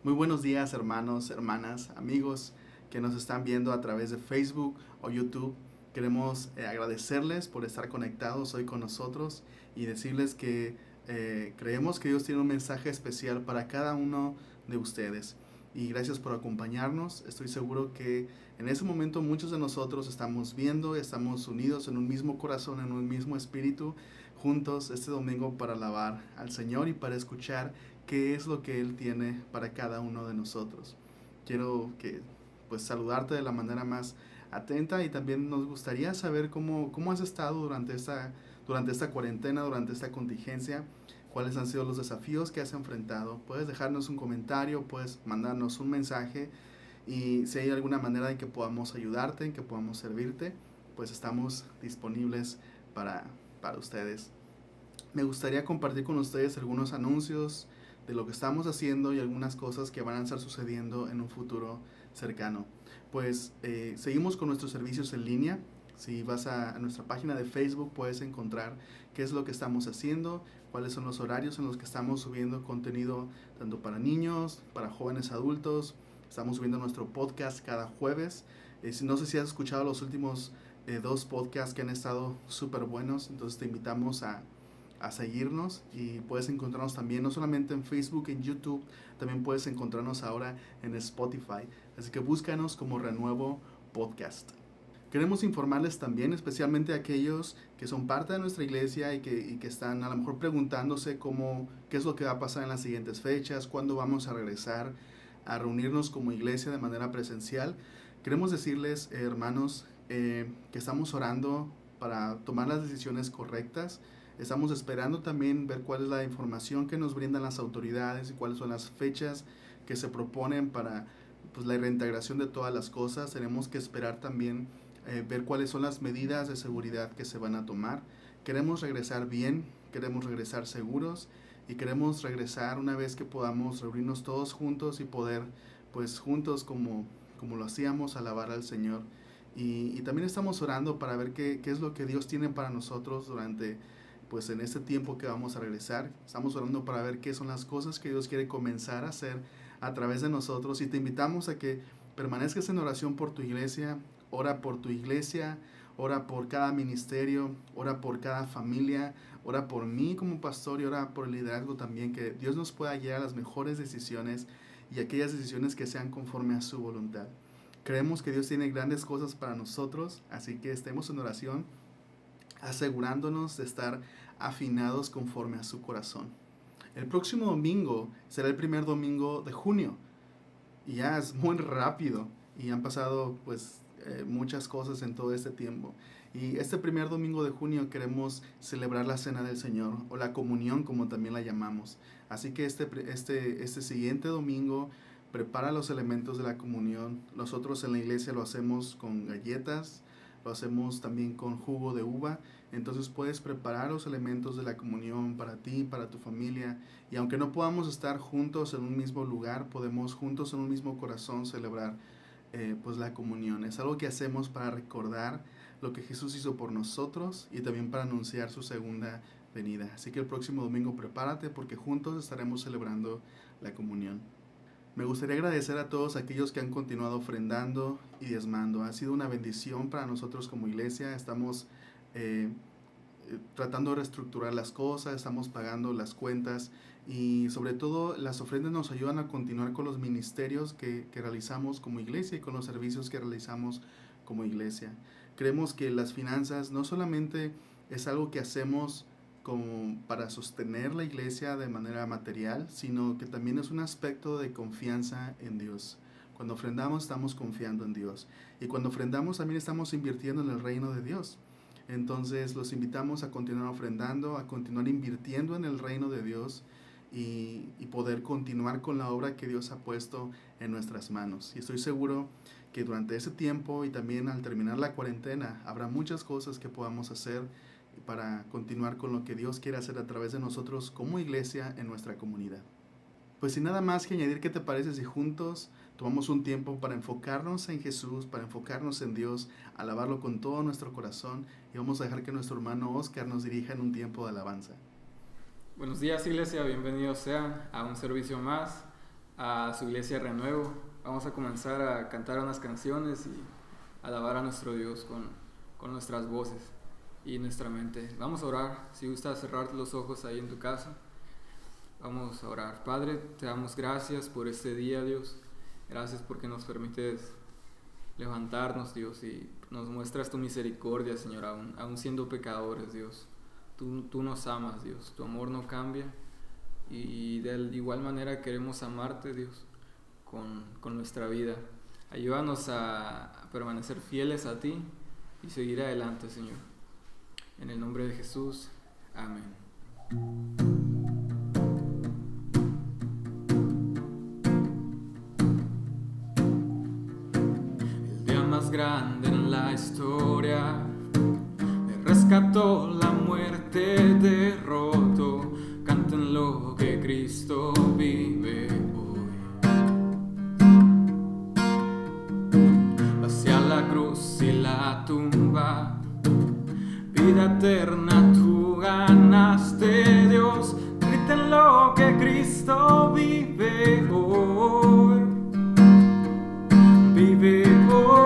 Muy buenos días, hermanos, hermanas, amigos que nos están viendo a través de Facebook o YouTube. Queremos agradecerles por estar conectados hoy con nosotros y decirles que creemos que Dios tiene un mensaje especial para cada uno de ustedes. Y gracias por acompañarnos. Estoy seguro que en ese momento muchos de nosotros estamos viendo, estamos unidos en un mismo corazón, en un mismo espíritu, juntos este domingo para alabar al Señor y para escuchar qué es lo que Él tiene para cada uno de nosotros. Quiero saludarte de la manera más atenta y también nos gustaría saber cómo has estado durante esta cuarentena, durante esta contingencia, cuáles han sido los desafíos que has enfrentado. Puedes dejarnos un comentario, puedes mandarnos un mensaje y si hay alguna manera en que podamos ayudarte, en que podamos servirte, pues estamos disponibles para, para ustedes. Me gustaría compartir con ustedes algunos anuncios de lo que estamos haciendo y algunas cosas que van a estar sucediendo en un futuro cercano. Seguimos con nuestros servicios en línea. Si vas a nuestra página de Facebook puedes encontrar qué es lo que estamos haciendo, cuáles son los horarios en los que estamos subiendo contenido tanto para niños, para jóvenes adultos. Estamos subiendo nuestro podcast cada jueves. No sé si has escuchado los últimos dos podcasts que han estado súper buenos, entonces te invitamos a seguirnos y puedes encontrarnos también no solamente en Facebook, en YouTube, también puedes encontrarnos ahora en Spotify. Así que búscanos como Renuevo Podcast. Queremos informarles también, especialmente a aquellos que son parte de nuestra iglesia y que están a lo mejor preguntándose qué es lo que va a pasar en las siguientes fechas, cuándo vamos a regresar a reunirnos como iglesia de manera presencial. Queremos decirles, hermanos, que estamos orando para tomar las decisiones correctas. Estamos esperando también ver cuál es la información que nos brindan las autoridades y cuáles son las fechas que se proponen para la reintegración de todas las cosas. Tenemos que esperar también ver cuáles son las medidas de seguridad que se van a tomar. Queremos regresar bien, queremos regresar seguros y queremos regresar una vez que podamos reunirnos todos juntos y poder, juntos como lo hacíamos, alabar al Señor. Y también estamos orando para ver qué es lo que Dios tiene para nosotros durante en este tiempo que vamos a regresar. Estamos orando para ver qué son las cosas que Dios quiere comenzar a hacer a través de nosotros y te invitamos a que permanezcas en oración por tu iglesia, ora por tu iglesia, ora por cada ministerio, ora por cada familia, ora por mí como pastor y ora por el liderazgo también, que Dios nos pueda guiar a las mejores decisiones y aquellas decisiones que sean conforme a su voluntad. Creemos que Dios tiene grandes cosas para nosotros, así que estemos en oración, asegurándonos de estar afinados conforme a su corazón. El próximo domingo será el primer domingo de junio y ya es muy rápido y han pasado muchas cosas en todo este tiempo. Y este primer domingo de junio queremos celebrar la Cena del Señor o la comunión como también la llamamos. Así que este siguiente domingo prepara los elementos de la comunión. Nosotros en la iglesia lo hacemos con galletas, lo hacemos también con jugo de uva. Entonces puedes preparar los elementos de la comunión para ti, para tu familia. Y aunque no podamos estar juntos en un mismo lugar, podemos juntos en un mismo corazón celebrar la comunión. Es algo que hacemos para recordar lo que Jesús hizo por nosotros y también para anunciar su segunda venida. Así que el próximo domingo prepárate porque juntos estaremos celebrando la comunión. Me gustaría agradecer a todos aquellos que han continuado ofrendando y diezmando. Ha sido una bendición para nosotros como iglesia. Estamos tratando de reestructurar las cosas, estamos pagando las cuentas y sobre todo las ofrendas nos ayudan a continuar con los ministerios que realizamos como iglesia y con los servicios que realizamos como iglesia. Creemos que las finanzas no solamente es algo que hacemos como para sostener la iglesia de manera material, sino que también es un aspecto de confianza en Dios. Cuando ofrendamos estamos confiando en Dios y cuando ofrendamos también estamos invirtiendo en el reino de Dios. Entonces los invitamos a continuar ofrendando, a continuar invirtiendo en el reino de Dios y poder continuar con la obra que Dios ha puesto en nuestras manos. Y estoy seguro que durante ese tiempo y también al terminar la cuarentena habrá muchas cosas que podamos hacer para continuar con lo que Dios quiere hacer a través de nosotros como iglesia en nuestra comunidad. Pues sin nada más que añadir, ¿qué te parece si juntos tomamos un tiempo para enfocarnos en Jesús, para enfocarnos en Dios, alabarlo con todo nuestro corazón y vamos a dejar que nuestro hermano Oscar nos dirija en un tiempo de alabanza? Buenos días, iglesia, bienvenidos sean a un servicio más. a su iglesia Renuevo. Vamos a comenzar a cantar unas canciones y alabar a nuestro Dios con nuestras voces y nuestra mente. Vamos a orar. Si gustas cerrar los ojos ahí en tu casa, vamos a orar. Padre, te damos gracias por este día, Dios. Gracias porque nos permites levantarnos, Dios, y nos muestras tu misericordia, Señor, aún siendo pecadores, Dios. Tú nos amas, Dios. Tu amor no cambia. Y de igual manera queremos amarte, Dios, con nuestra vida. Ayúdanos a permanecer fieles a ti y seguir adelante, Señor. En el nombre de Jesús, amén. El día más grande en la historia me rescató, la muerte derrotó. Canten lo que Cristo vive hoy. Hacia la cruz y la tumba, vida eterna tú ganaste, Dios. Griten lo que Cristo vive hoy. Vive hoy.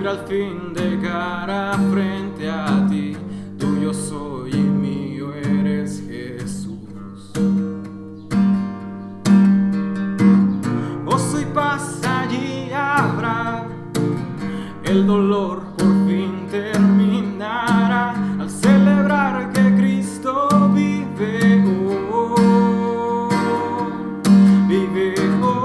Al fin de cara frente a ti, tuyo soy y mío eres, Jesús. Gozo y paz allí habrá, el dolor por fin terminará al celebrar que Cristo vive hoy. Vive hoy.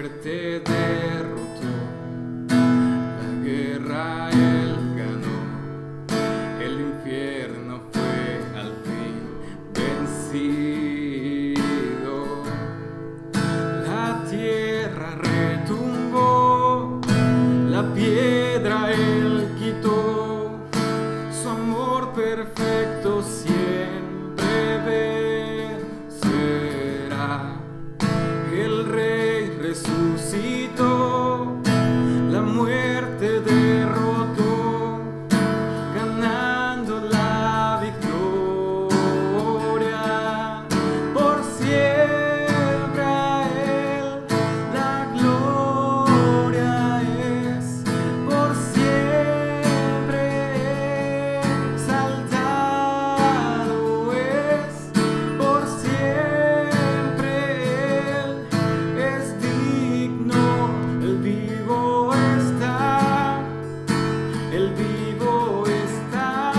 muerte derrotó, la guerra él ganó, el infierno fue al fin vencido. La tierra retumbó, la piedra él quitó, su amor perfecto siempre vencerá. El Rey resucitó, la muerte derrotó, ganando la victoria. Por siempre a Él la gloria es, por siempre exaltado es, por siempre Él es digno. El vivo está, el vivo está.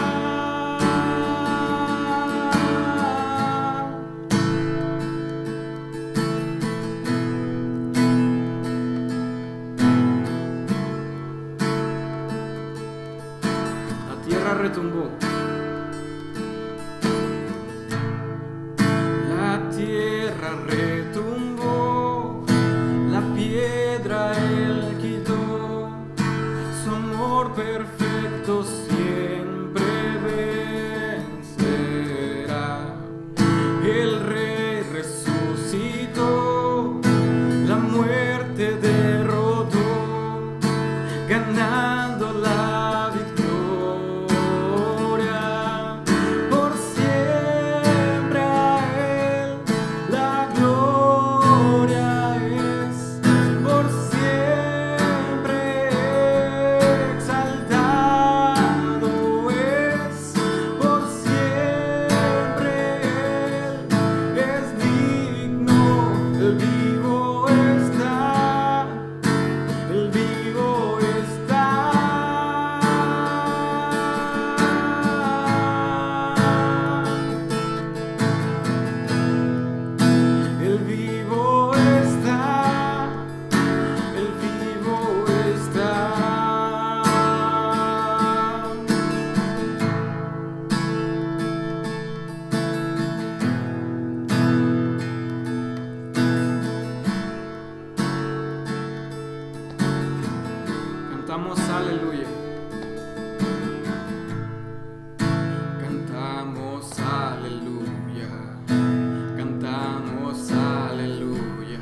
La tierra retumbó, la tierra retumbó, la piedra él quitó, su amor perfecto siempre vencerá. El Rey resucitó, la muerte derrotó, ganando la victoria. Por siempre a Él la gloria es, por siempre exaltado es, por siempre Él es digno. El vivo está, el vivo está. El vivo está, el vivo está. Cantamos aleluya. Cantamos aleluya. Cantamos aleluya.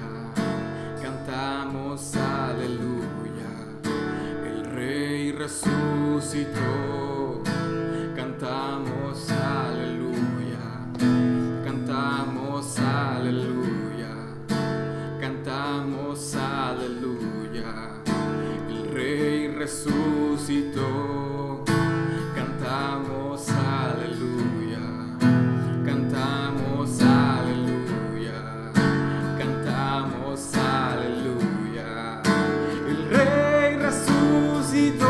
Cantamos aleluya. El Rey resucitó. Cantamos aleluya. Cantamos aleluya. Cantamos aleluya. El Rey resucitó, cantamos aleluya, cantamos aleluya, cantamos aleluya. El Rey resucitó,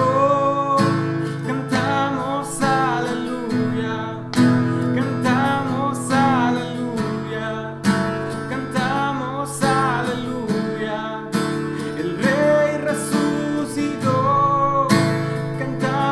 cantamos aleluya, cantamos aleluya, cantamos aleluya. El Rey resucitó, cantamos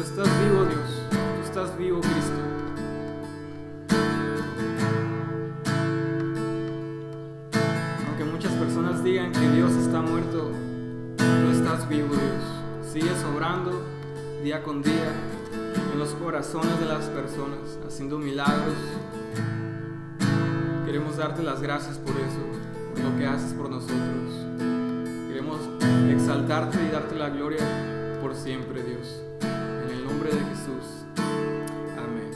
Tú estás vivo, Dios. Tú estás vivo, Cristo. Aunque muchas personas digan que Dios está muerto, tú estás vivo, Dios. Sigues obrando día con día en los corazones de las personas, haciendo milagros. Queremos darte las gracias por eso, por lo que haces por nosotros. Queremos exaltarte y darte la gloria por siempre, Dios. En el nombre de Jesús. Amén.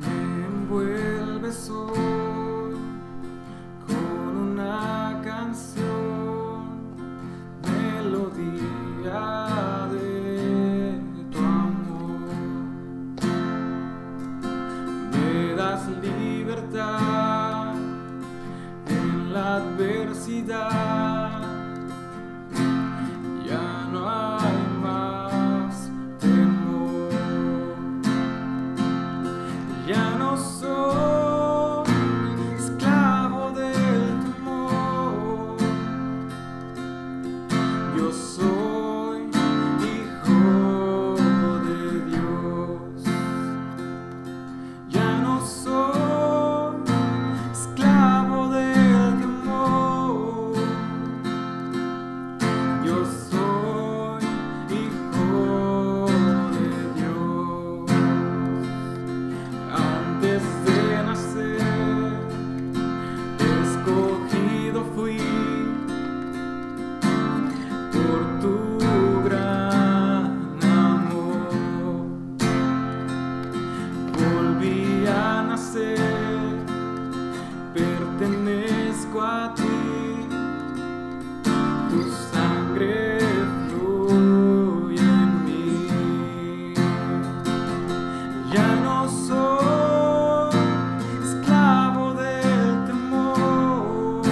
Me envuelves hoy con una canción, melodía de tu amor. Me das libertad en la adversidad. Ya no hay más temor. Ya no soy esclavo del temor. Yo soy hijo de Dios. Ya no soy esclavo del temor. Yo soy hijo de Dios. Antes de nacer, escogido fui por tu gran amor. Volví a nacer, pertenezco a ti. Tu sangre fluye en mí. Ya no soy esclavo del temor.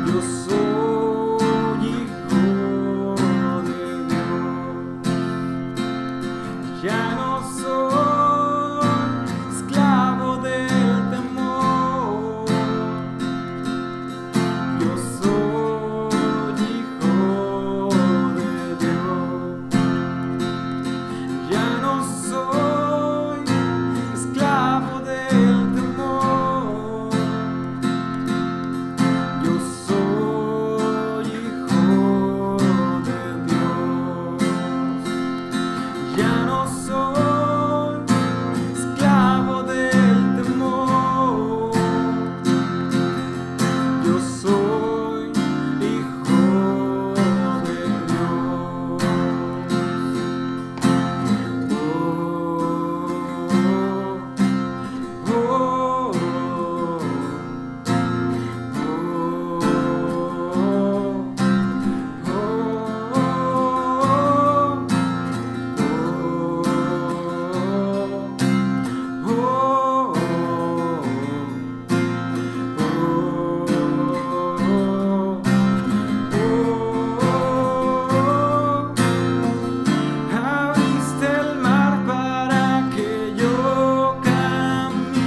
Yo soy hijo de Dios. Ya no soy esclavo del temor. Yo soy hijo de Dios. Ya no soy esclavo del temor. Yo soy hijo de Dios. Ya no soy esclavo del temor. Yo soy hijo de Dios. Abriste el mar para que yo camine.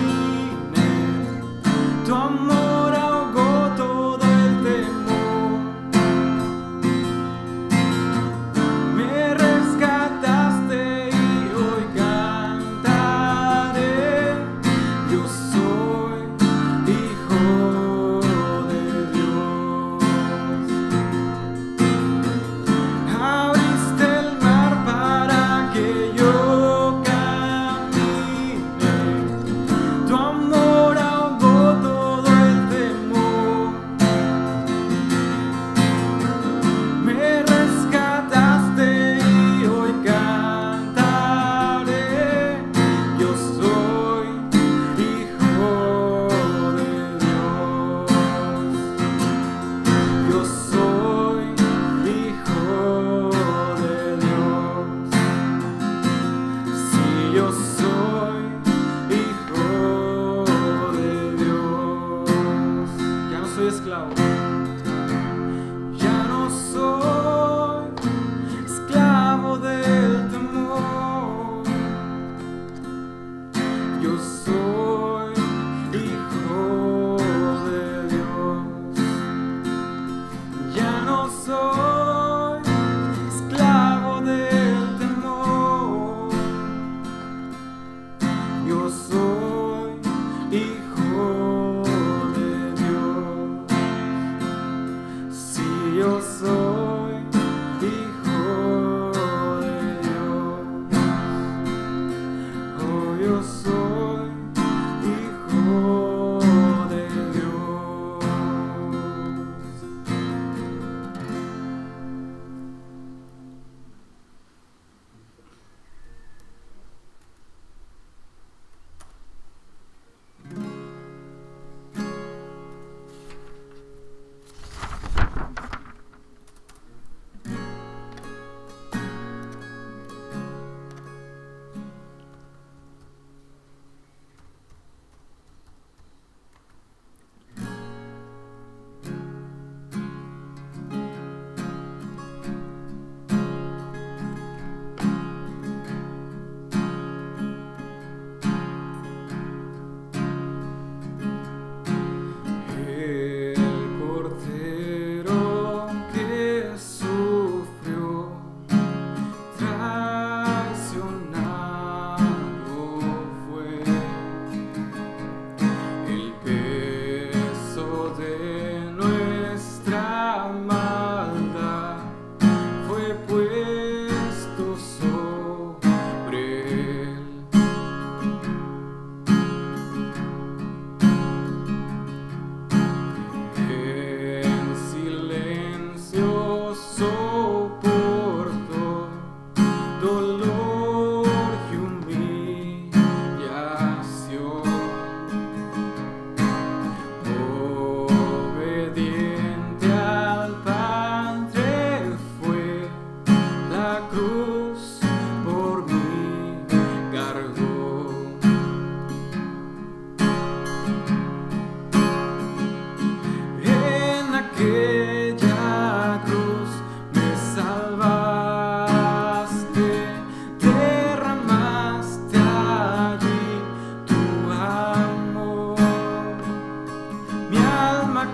Tu amor ahogó todo el temor. Me rescataste y hoy cantaré. Yo soy hijo de Dios. Abriste el mar para que yo camine. Tu amor ahogó todo el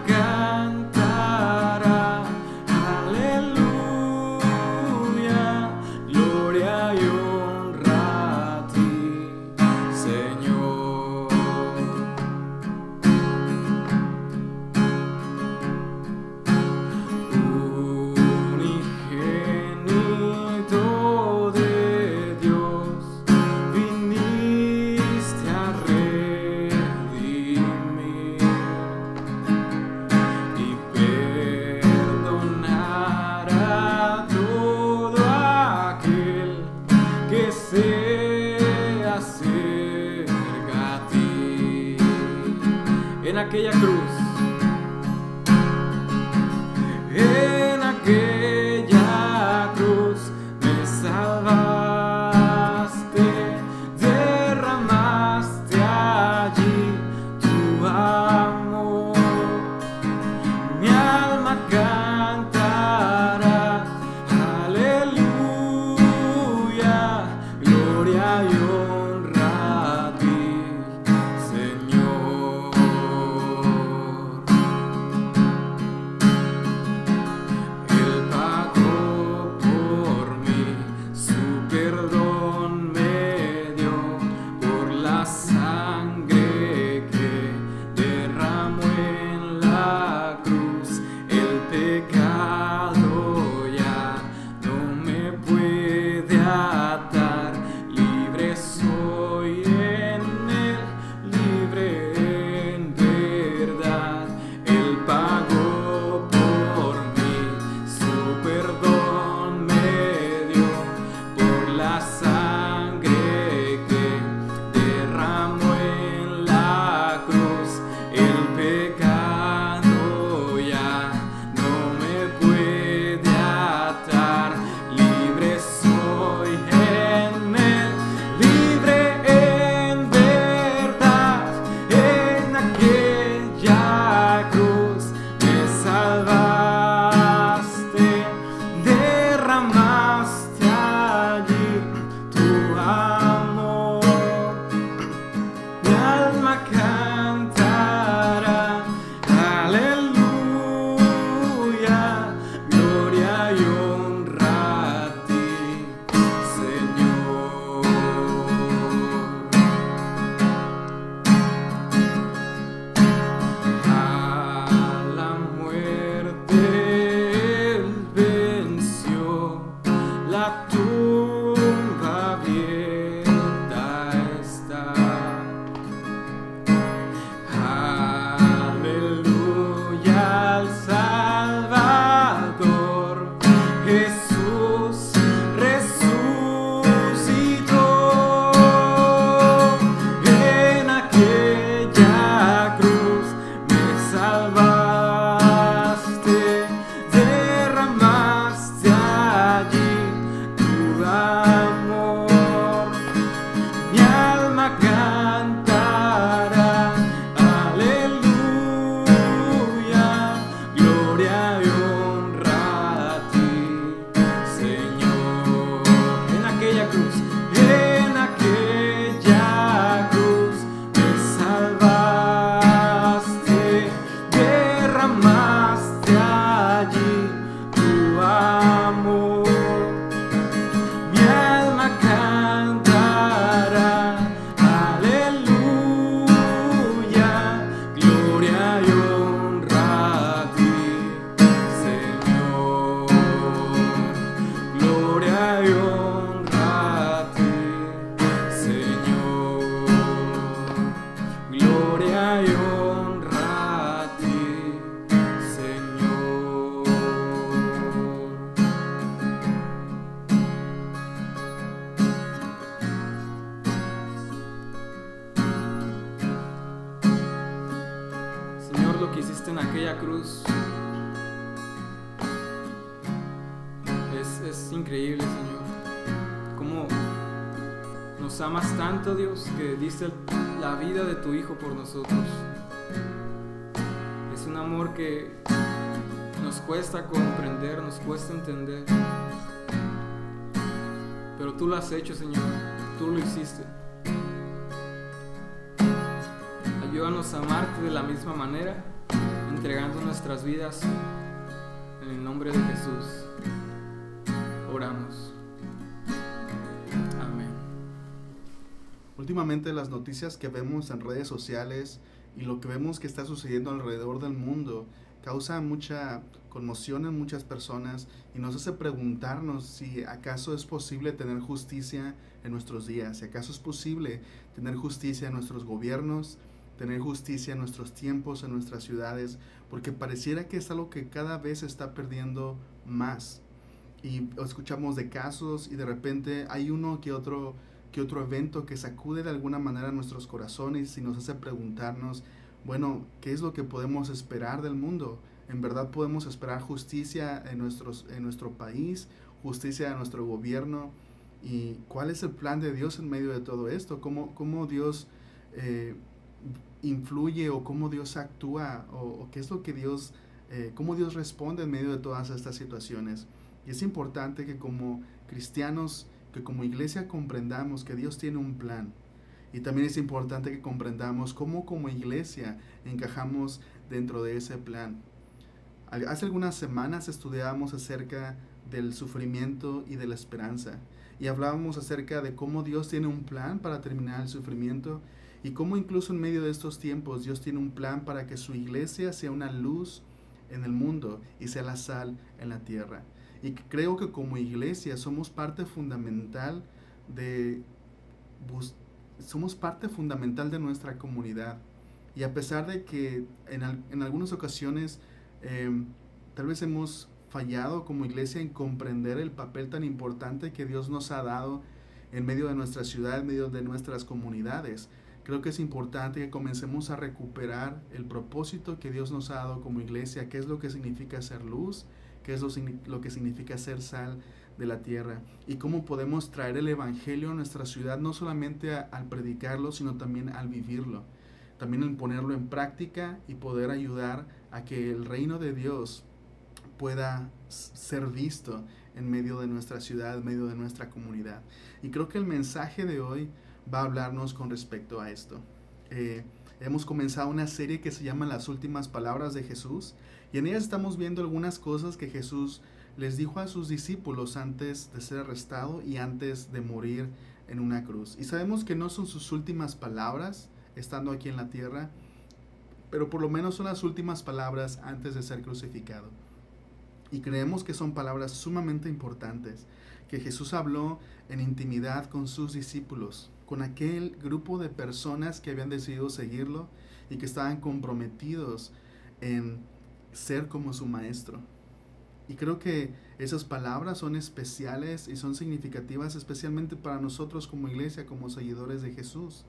cantará, aleluya, gloria y honra a ti, Señor. Unigénito de Dios, viniste a redimir y perdonar a todo aquel que se acerca a ti. En aquella cruz, en aquella cruz me salvaste, derramaste allí tu amor. Mi alma cantará, aleluya, gloria y honra a ti, Señor. Él pagó por mí, su perdón me dio, por la sangre que derramó en la cruz. El pecado ya no me puede atar, libre soy en él, libre en verdad. Él pagó por mí, su perdón me dio, por la sangre que derramó en la cruz. El pecado ya no me puede atar, libre soy en él, libre en verdad. En aquella cruz me salvaste, derramaste allí tu amor. Mi alma cantará, aleluya, gloria y honra a ti, Señor. A la muerte él venció, la tumba abierta está. Aleluya al Salvador, Jesús resucitó. En aquella cruz me salvaste, derramaste allí tu amor. Mi alma cantará, aleluya, gloria y honra a ti, Señor. En aquella cruz me salvaste, derramaste allí tu amor. Mi alma cantará, aleluya, gloria y honra a ti, Señor. Gloria y honra a ti, Señor. Gloria y honra a ti, Señor. Señor, lo que hiciste en aquella cruz es increíble, Señor. Cómo nos amas tanto, Dios, que diste la vida de tu Hijo por nosotros. Es un amor que nos cuesta comprender, nos cuesta entender. Pero tú lo has hecho, Señor. Tú lo hiciste. Ayúdanos a amarte de la misma manera, entregando nuestras vidas. En el nombre de Jesús oramos. Amén. Últimamente las noticias que vemos en redes sociales y lo que vemos que está sucediendo alrededor del mundo causa mucha conmoción en muchas personas y nos hace preguntarnos si acaso es posible tener justicia en nuestros días, si acaso es posible tener justicia en nuestros gobiernos, tener justicia en nuestros tiempos, en nuestras ciudades, porque pareciera que es algo que cada vez se está perdiendo más. Y escuchamos de casos y de repente hay uno que otro evento que sacude de alguna manera nuestros corazones y nos hace preguntarnos, bueno, ¿qué es lo que podemos esperar del mundo? ¿En verdad podemos esperar justicia en nuestro país, justicia en nuestro gobierno? ¿Y cuál es el plan de Dios en medio de todo esto? ¿Cómo Dios influye o cómo Dios actúa o qué es lo que cómo Dios responde en medio de todas estas situaciones? Y es importante que como cristianos, que como iglesia comprendamos que Dios tiene un plan. Y también es importante que comprendamos cómo como iglesia encajamos dentro de ese plan. Hace algunas semanas estudiábamos acerca del sufrimiento y de la esperanza. Y hablábamos acerca de cómo Dios tiene un plan para terminar el sufrimiento y cómo incluso en medio de estos tiempos Dios tiene un plan para que su iglesia sea una luz en el mundo y sea la sal en la tierra. Y creo que como iglesia somos parte fundamental de nuestra comunidad. Y a pesar de que en algunas ocasiones tal vez hemos fallado como iglesia en comprender el papel tan importante que Dios nos ha dado en medio de nuestra ciudad, en medio de nuestras comunidades, creo que es importante que comencemos a recuperar el propósito que Dios nos ha dado como iglesia, qué es lo que significa ser luz, qué es lo que significa ser sal de la tierra y cómo podemos traer el evangelio a nuestra ciudad, no solamente al predicarlo, sino también al vivirlo, también al ponerlo en práctica y poder ayudar a que el reino de Dios pueda ser visto en medio de nuestra ciudad, en medio de nuestra comunidad. Y creo que el mensaje de hoy va a hablarnos con respecto a esto. Hemos comenzado una serie que se llama Las últimas palabras de Jesús y en ellas estamos viendo algunas cosas que Jesús les dijo a sus discípulos antes de ser arrestado y antes de morir en una cruz. Y sabemos que no son sus últimas palabras estando aquí en la tierra, pero por lo menos son las últimas palabras antes de ser crucificado. Y creemos que son palabras sumamente importantes, que Jesús habló en intimidad con sus discípulos, con aquel grupo de personas que habían decidido seguirlo y que estaban comprometidos en ser como su maestro. Y creo que esas palabras son especiales y son significativas especialmente para nosotros como iglesia, como seguidores de Jesús.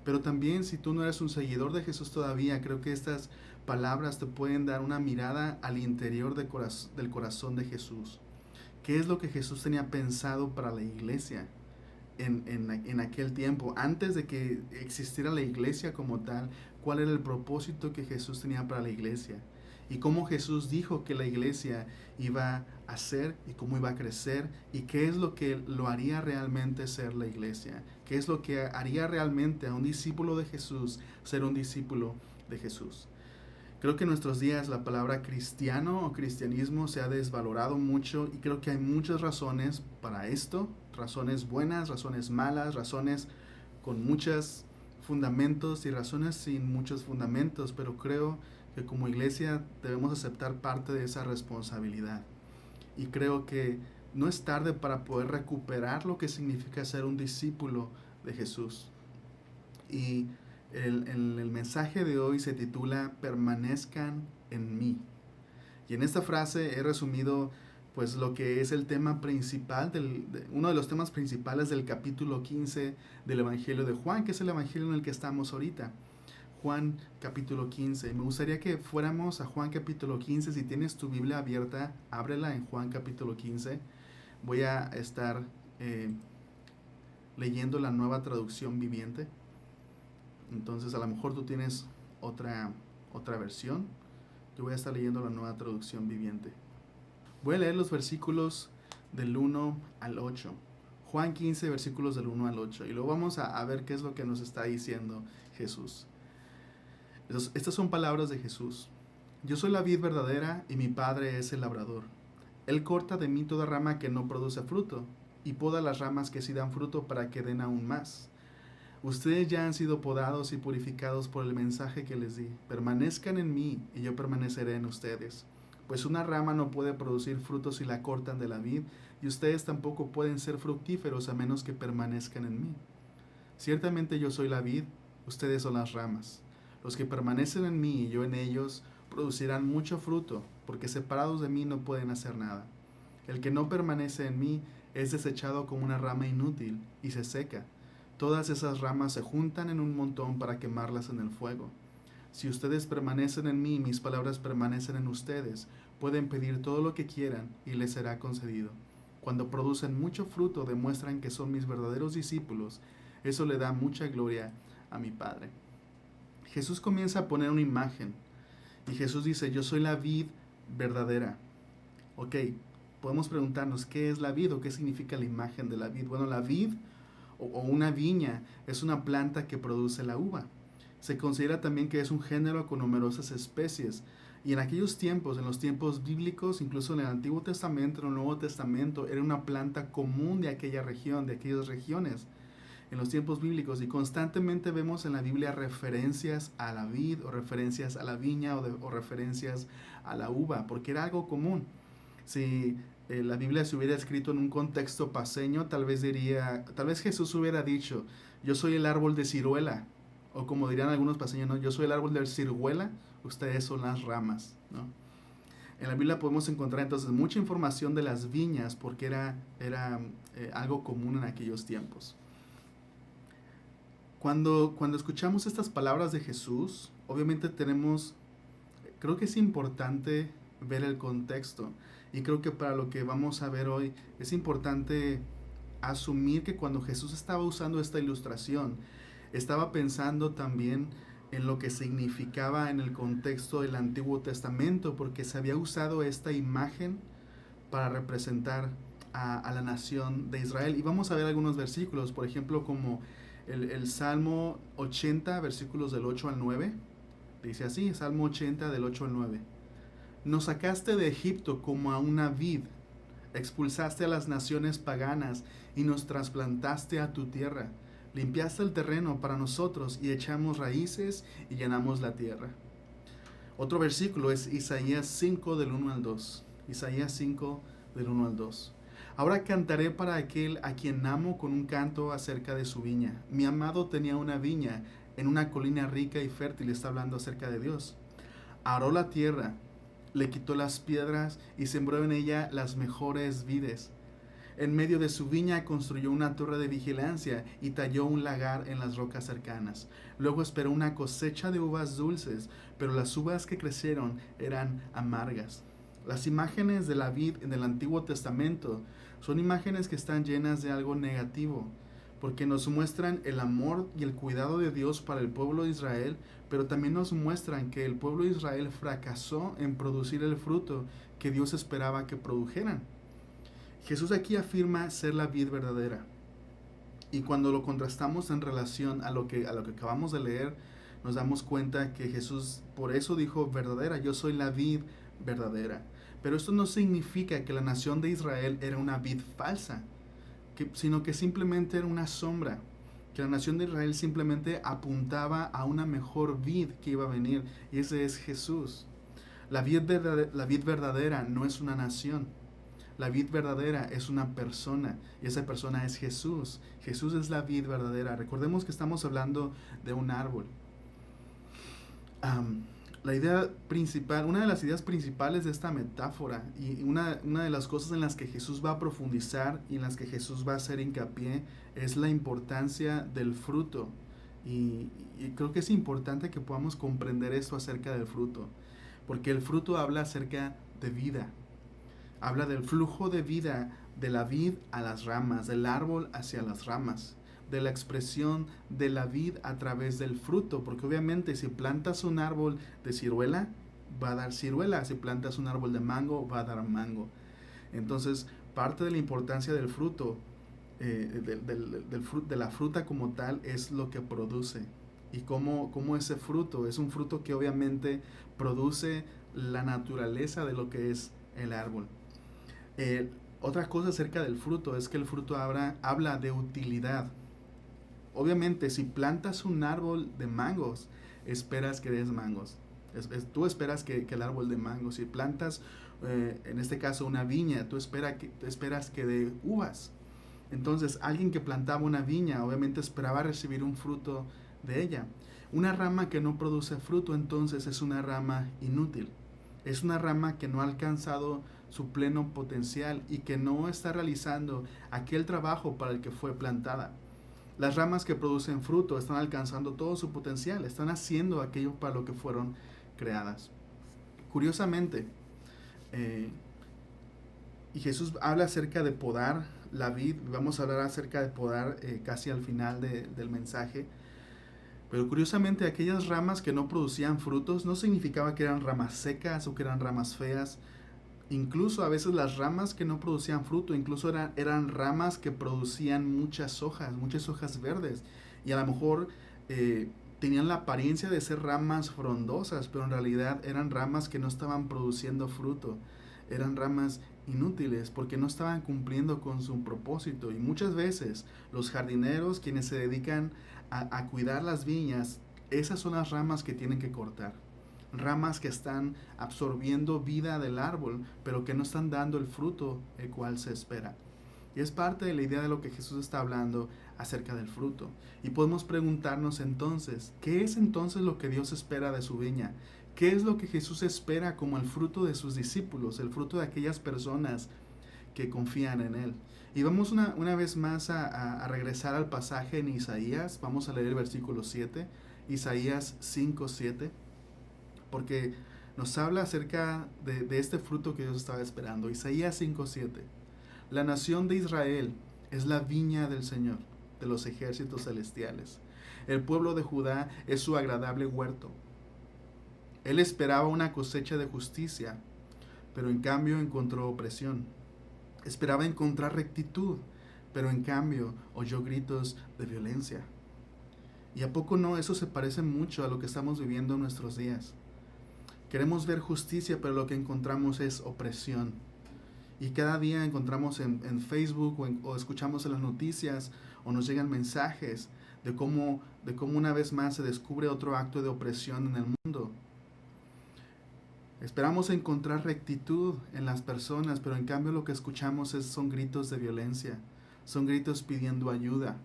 Pero también si tú no eres un seguidor de Jesús todavía, creo que estas palabras te pueden dar una mirada al interior del corazón de Jesús. ¿Qué es lo que Jesús tenía pensado para la iglesia en aquel tiempo? Antes de que existiera la iglesia como tal, ¿cuál era el propósito que Jesús tenía para la iglesia? Y cómo Jesús dijo que la iglesia iba a ser y cómo iba a crecer y qué es lo que lo haría realmente ser la iglesia. ¿Qué es lo que haría realmente a un discípulo de Jesús ser un discípulo de Jesús? Creo que en nuestros días la palabra cristiano o cristianismo se ha desvalorado mucho y creo que hay muchas razones para esto, razones buenas, razones malas, razones con muchos fundamentos y razones sin muchos fundamentos, pero creo que como iglesia debemos aceptar parte de esa responsabilidad. Y creo que no es tarde para poder recuperar lo que significa ser un discípulo de Jesús. Y el mensaje de hoy se titula Permanezcan en mí. Y en esta frase he resumido pues lo que es el tema principal, uno de los temas principales del capítulo 15 del Evangelio de Juan, que es el Evangelio en el que estamos ahorita. Juan capítulo 15. Me gustaría que fuéramos a Juan capítulo 15. Si tienes tu Biblia abierta, ábrela en Juan capítulo 15. Voy a estar leyendo la Nueva Traducción Viviente. Entonces a lo mejor tú tienes otra versión. Yo voy a estar leyendo la Nueva Traducción Viviente. Voy a leer los versículos del 1 al 8. Juan 15, versículos del 1 al 8. Y luego vamos a ver qué es lo que nos está diciendo Jesús. Estas son palabras de Jesús. Yo soy la vid verdadera y mi Padre es el labrador. Él corta de mí toda rama que no produce fruto y poda las ramas que sí dan fruto para que den aún más. Ustedes ya han sido podados y purificados por el mensaje que les di. Permanezcan en mí y yo permaneceré en ustedes. Pues una rama no puede producir frutos si la cortan de la vid, y ustedes tampoco pueden ser fructíferos a menos que permanezcan en mí. Ciertamente yo soy la vid, ustedes son las ramas. Los que permanecen en mí y yo en ellos producirán mucho fruto, porque separados de mí no pueden hacer nada. El que no permanece en mí es desechado como una rama inútil y se seca. Todas esas ramas se juntan en un montón para quemarlas en el fuego. Si ustedes permanecen en mí y mis palabras permanecen en ustedes, pueden pedir todo lo que quieran y les será concedido. Cuando producen mucho fruto, demuestran que son mis verdaderos discípulos. Eso le da mucha gloria a mi Padre. Jesús comienza a poner una imagen y Jesús dice, yo soy la vid verdadera. Ok, podemos preguntarnos, ¿qué es la vid o qué significa la imagen de la vid? Bueno, la vid o una viña es una planta que produce la uva. Se considera también que es un género con numerosas especies. Y en aquellos tiempos, en los tiempos bíblicos, incluso en el Antiguo Testamento, en el Nuevo Testamento, era una planta común de aquella región, de aquellas regiones, en los tiempos bíblicos. Y constantemente vemos en la Biblia referencias a la vid, o referencias a la viña, o referencias a la uva, porque era algo común. Si la Biblia se hubiera escrito en un contexto paseño, tal vez Jesús hubiera dicho, yo soy el árbol de ciruela, o como dirían algunos paseños, ¿no? Yo soy el árbol de ciruela, ustedes son las ramas, ¿no? En la Biblia podemos encontrar entonces mucha información de las viñas, porque era algo común en aquellos tiempos. Cuando escuchamos estas palabras de Jesús, obviamente creo que es importante ver el contexto. Y creo que para lo que vamos a ver hoy es importante asumir que cuando Jesús estaba usando esta ilustración, estaba pensando también en lo que significaba en el contexto del Antiguo Testamento, porque se había usado esta imagen para representar a la nación de Israel. Y vamos a ver algunos versículos, por ejemplo, como el Salmo 80, versículos del 8 al 9. Dice así, Salmo 80 del 8 al 9. Nos sacaste de Egipto como a una vid, expulsaste a las naciones paganas y nos trasplantaste a tu tierra. Limpiaste el terreno para nosotros y echamos raíces y llenamos la tierra. Otro versículo es Isaías 5 del 1 al 2. Isaías 5 del 1 al 2. Ahora cantaré para aquel a quien amo con un canto acerca de su viña. Mi amado tenía una viña en una colina rica y fértil. Está hablando acerca de Dios. Aró la tierra, le quitó las piedras y sembró en ella las mejores vides. En medio de su viña construyó una torre de vigilancia y talló un lagar en las rocas cercanas. Luego esperó una cosecha de uvas dulces, pero las uvas que crecieron eran amargas. Las imágenes de la vid en el Antiguo Testamento son imágenes que están llenas de algo negativo, porque nos muestran el amor y el cuidado de Dios para el pueblo de Israel, pero también nos muestran que el pueblo de Israel fracasó en producir el fruto que Dios esperaba que produjeran. Jesús aquí afirma ser la vid verdadera. Y cuando lo contrastamos en relación a lo que acabamos de leer, nos damos cuenta que Jesús por eso dijo verdadera, yo soy la vid verdadera. Pero esto no significa que la nación de Israel era una vid falsa, sino que simplemente era una sombra, que la nación de Israel simplemente apuntaba a una mejor vid que iba a venir, y ese es Jesús. La vid verdadera no es una nación. La vid verdadera es una persona, y esa persona es Jesús. Jesús es la vid verdadera. Recordemos que estamos hablando de un árbol. La idea principal, una de las ideas principales de esta metáfora, y una de las cosas en las que Jesús va a profundizar y en las que Jesús va a hacer hincapié, es la importancia del fruto. Y creo que es importante que podamos comprender esto acerca del fruto, porque el fruto habla acerca de vida. Habla del flujo de vida de la vid a las ramas, del árbol hacia las ramas, de la expresión de la vid a través del fruto, porque obviamente si plantas un árbol de ciruela, va a dar ciruela, si plantas un árbol de mango, va a dar mango. Entonces, parte de la importancia del fruto, de la fruta como tal, es lo que produce. y cómo ese fruto es un fruto que obviamente produce la naturaleza de lo que es el árbol. Otra cosa acerca del fruto es que el fruto habla de utilidad. Obviamente, si plantas un árbol de mangos, esperas que des mangos. Tú esperas que el árbol de mangos. Si plantas, en este caso, una viña, tú esperas que dé uvas. Entonces, alguien que plantaba una viña, obviamente esperaba recibir un fruto de ella. Una rama que no produce fruto, entonces, es una rama inútil. Es una rama que no ha alcanzado su pleno potencial y que no está realizando aquel trabajo para el que fue plantada. Las ramas que producen fruto están alcanzando todo su potencial, están haciendo aquello para lo que fueron creadas. Curiosamente, y Jesús habla acerca de podar la vid, vamos a hablar acerca de podar casi al final del mensaje, pero curiosamente aquellas ramas que no producían frutos no significaba que eran ramas secas o que eran ramas feas. Incluso a veces las ramas que no producían fruto, incluso eran ramas que producían muchas hojas verdes. Y a lo mejor tenían la apariencia de ser ramas frondosas, pero en realidad eran ramas que no estaban produciendo fruto. Eran ramas inútiles porque no estaban cumpliendo con su propósito. Y muchas veces los jardineros, quienes se dedican a cuidar las viñas, esas son las ramas que tienen que cortar. Ramas que están absorbiendo vida del árbol, pero que no están dando el fruto el cual se espera. Y es parte de la idea de lo que Jesús está hablando acerca del fruto. Y podemos preguntarnos entonces, ¿qué es entonces lo que Dios espera de su viña? ¿Qué es lo que Jesús espera como el fruto de sus discípulos, el fruto de aquellas personas que confían en Él? Y vamos una vez más a regresar al pasaje en Isaías. Vamos a leer el versículo 7, Isaías 5:7. Porque nos habla acerca de este fruto que Dios estaba esperando. Isaías 5:7. La nación de Israel es la viña del Señor, de los ejércitos celestiales. El pueblo de Judá es su agradable huerto. Él esperaba una cosecha de justicia, pero en cambio encontró opresión. Esperaba encontrar rectitud, pero en cambio oyó gritos de violencia. ¿Y a poco no? Eso se parece mucho a lo que estamos viviendo en nuestros días. Queremos ver justicia, pero lo que encontramos es opresión. Y cada día encontramos en Facebook o escuchamos en las noticias o nos llegan mensajes de cómo una vez más se descubre otro acto de opresión en el mundo. Esperamos encontrar rectitud en las personas, pero en cambio lo que escuchamos son gritos de violencia, son gritos pidiendo ayuda.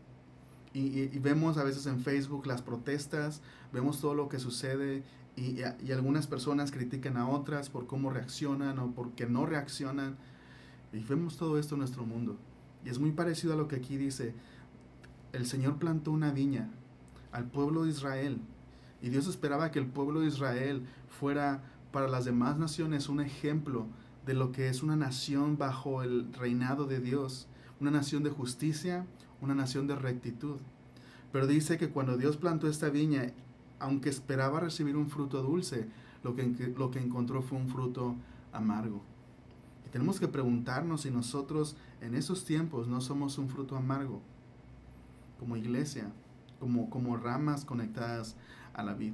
Y vemos a veces en Facebook las protestas, vemos todo lo que sucede. Y algunas personas critican a otras por cómo reaccionan o porque no reaccionan. Y vemos todo esto en nuestro mundo. Y es muy parecido a lo que aquí dice. El Señor plantó una viña al pueblo de Israel. Y Dios esperaba que el pueblo de Israel fuera para las demás naciones un ejemplo de lo que es una nación bajo el reinado de Dios. Una nación de justicia, una nación de rectitud. Pero dice que cuando Dios plantó esta viña, aunque esperaba recibir un fruto dulce, lo que encontró fue un fruto amargo. Y tenemos que preguntarnos si nosotros en esos tiempos no somos un fruto amargo, como iglesia, como ramas conectadas a la vid.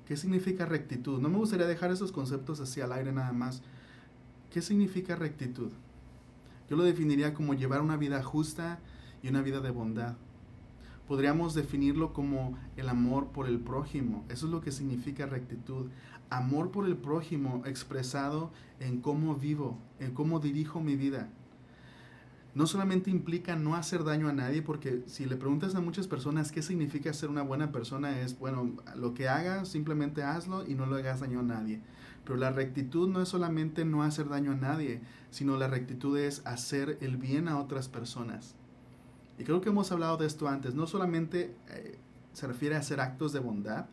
¿Qué significa rectitud? No me gustaría dejar esos conceptos así al aire nada más. ¿Qué significa rectitud? Yo lo definiría como llevar una vida justa y una vida de bondad. Podríamos definirlo como el amor por el prójimo. Eso es lo que significa rectitud. Amor por el prójimo expresado en cómo vivo, en cómo dirijo mi vida. No solamente implica no hacer daño a nadie, porque si le preguntas a muchas personas qué significa ser una buena persona, es, bueno, lo que hagas, simplemente hazlo y no le hagas daño a nadie. Pero la rectitud no es solamente no hacer daño a nadie, sino la rectitud es hacer el bien a otras personas. Y creo que hemos hablado de esto antes. No solamente se refiere a hacer actos de bondad,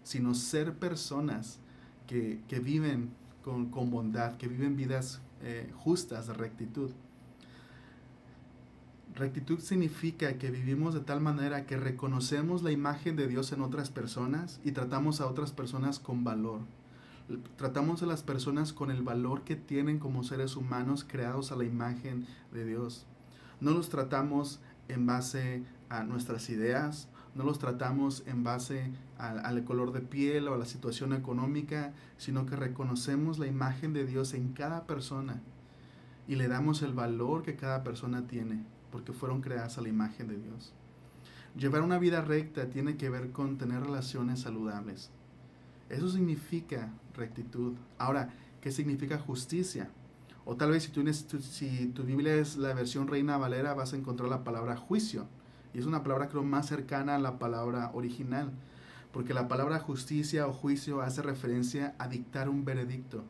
sino ser personas que viven con bondad, que viven vidas justas de rectitud. Rectitud significa que vivimos de tal manera que reconocemos la imagen de Dios en otras personas y tratamos a otras personas con valor. Tratamos a las personas con el valor que tienen como seres humanos creados a la imagen de Dios. No los tratamos en base a nuestras ideas no los tratamos en base al color de piel o a la situación económica, sino que reconocemos la imagen de Dios en cada persona y le damos el valor que cada persona tiene, porque fueron creadas a la imagen de Dios. Llevar una vida recta tiene que ver con tener relaciones saludables. Eso significa rectitud. Ahora, ¿qué significa justicia? O tal vez si tu Biblia es la versión Reina Valera, vas a encontrar la palabra juicio. Y es una palabra creo más cercana a la palabra original. Porque la palabra justicia o juicio hace referencia a dictar un veredicto.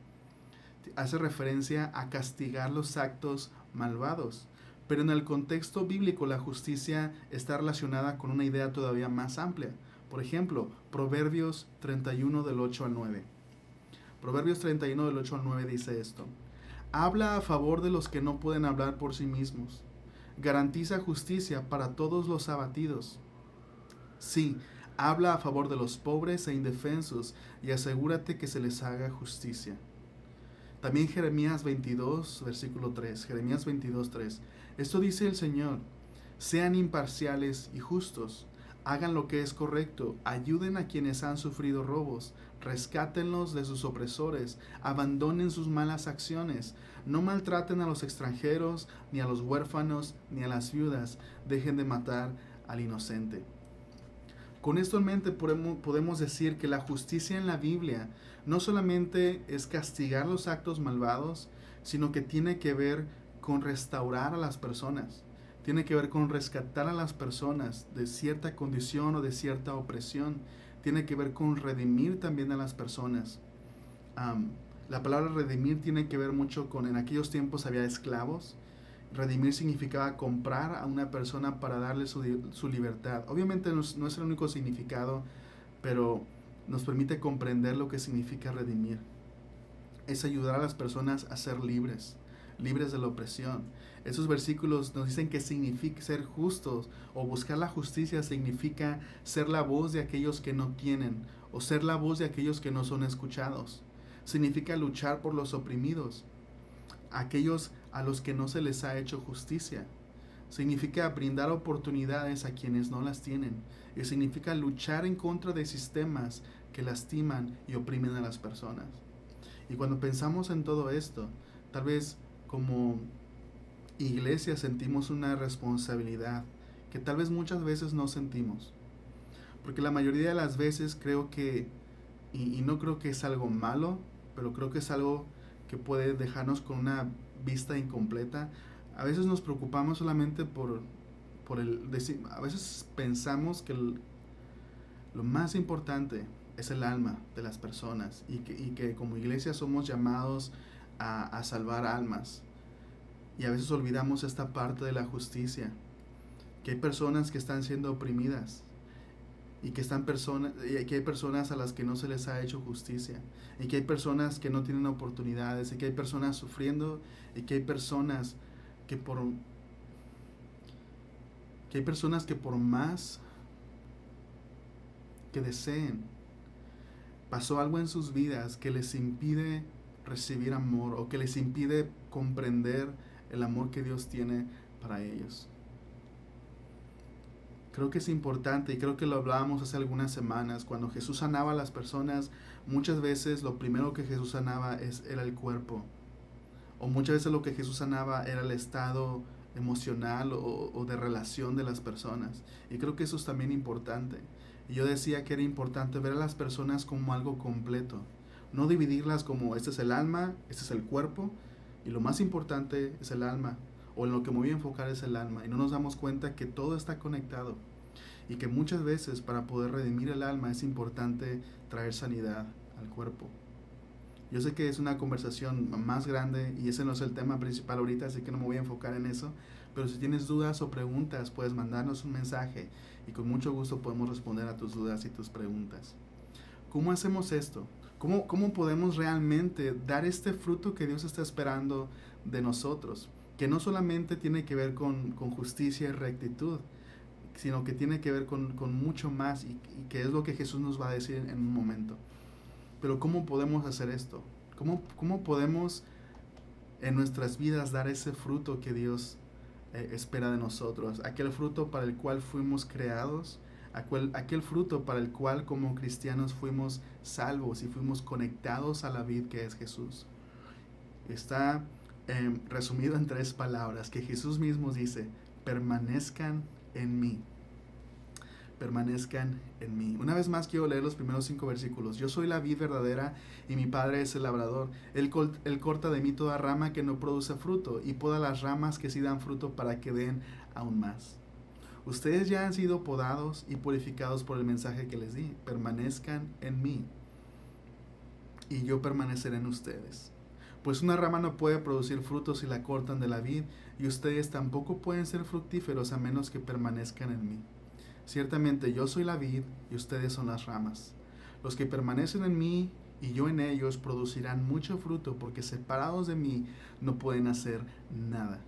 Hace referencia a castigar los actos malvados. Pero en el contexto bíblico la justicia está relacionada con una idea todavía más amplia. Por ejemplo, Proverbios 31 del 8 al 9. Proverbios 31 del 8 al 9 dice esto. Habla a favor de los que no pueden hablar por sí mismos. Garantiza justicia para todos los abatidos. Sí, habla a favor de los pobres e indefensos y asegúrate que se les haga justicia. También Jeremías 22, versículo 3. Jeremías 22, 3. Esto dice el Señor. Sean imparciales y justos. Hagan lo que es correcto. Ayuden a quienes han sufrido robos. Rescátenlos de sus opresores. Abandonen sus malas acciones. No maltraten a los extranjeros, ni a los huérfanos, ni a las viudas. Dejen de matar al inocente. Con esto en mente podemos decir que la justicia en la Biblia no solamente es castigar los actos malvados, sino que tiene que ver con restaurar a las personas. Tiene que ver con rescatar a las personas de cierta condición o de cierta opresión. Tiene que ver con redimir también a las personas. La palabra redimir tiene que ver mucho con, en aquellos tiempos había esclavos. Redimir significaba comprar a una persona para darle su libertad. Obviamente no es el único significado, pero nos permite comprender lo que significa redimir. Es ayudar a las personas a ser libres de la opresión. Esos versículos nos dicen que significa ser justos o buscar la justicia significa ser la voz de aquellos que no tienen o ser la voz de aquellos que no son escuchados. Significa luchar por los oprimidos, aquellos a los que no se les ha hecho justicia. Significa brindar oportunidades a quienes no las tienen. Y significa luchar en contra de sistemas que lastiman y oprimen a las personas. Y cuando pensamos en todo esto, tal vez como iglesia sentimos una responsabilidad que tal vez muchas veces no sentimos. Porque la mayoría de las veces creo que, y no creo que es algo malo, pero creo que es algo que puede dejarnos con una vista incompleta. A veces nos preocupamos solamente por a veces pensamos que lo más importante es el alma de las personas y que como iglesia somos llamados a salvar almas. Y a veces olvidamos esta parte de la justicia, que hay personas que están siendo oprimidas y que hay personas a las que no se les ha hecho justicia y que hay personas que no tienen oportunidades y que hay personas sufriendo y que hay personas que por más que deseen, pasó algo en sus vidas que les impide recibir amor o que les impide comprender el amor que Dios tiene para ellos. Creo que es importante y creo que lo hablábamos hace algunas semanas. Cuando Jesús sanaba a las personas, muchas veces lo primero que Jesús sanaba era el cuerpo. O muchas veces lo que Jesús sanaba era el estado emocional o de relación de las personas. Y creo que eso es también importante. Y yo decía que era importante ver a las personas como algo completo. No dividirlas como este es el alma, este es el cuerpo. Y lo más importante es el alma. O en lo que me voy a enfocar es el alma. Y no nos damos cuenta que todo está conectado. Y que muchas veces para poder redimir el alma es importante traer sanidad al cuerpo. Yo sé que es una conversación más grande y ese no es el tema principal ahorita, así que no me voy a enfocar en eso. Pero si tienes dudas o preguntas, puedes mandarnos un mensaje y con mucho gusto podemos responder a tus dudas y tus preguntas. ¿Cómo hacemos esto? ¿Cómo podemos realmente dar este fruto que Dios está esperando de nosotros? Que no solamente tiene que ver con justicia y rectitud, sino que tiene que ver con mucho más y que es lo que Jesús nos va a decir en un momento. Pero ¿cómo podemos hacer esto? ¿Cómo podemos en nuestras vidas dar ese fruto que Dios espera de nosotros? Aquel fruto para el cual fuimos creados, aquel fruto para el cual como cristianos fuimos salvos y fuimos conectados a la vid que es Jesús. Está resumido en 3 palabras que Jesús mismo dice: permanezcan en mí. Permanezcan en mí. Una vez más quiero leer los primeros 5 versículos. Yo soy la vid verdadera y mi Padre es el labrador. Él corta de mí toda rama que no produce fruto y poda las ramas que sí dan fruto para que den aún más. Ustedes ya han sido podados y purificados por el mensaje que les di. Permanezcan en mí y yo permaneceré en ustedes. Pues una rama no puede producir frutos si la cortan de la vid, y ustedes tampoco pueden ser fructíferos a menos que permanezcan en mí. Ciertamente yo soy la vid y ustedes son las ramas. Los que permanecen en mí y yo en ellos producirán mucho fruto, porque separados de mí no pueden hacer nada.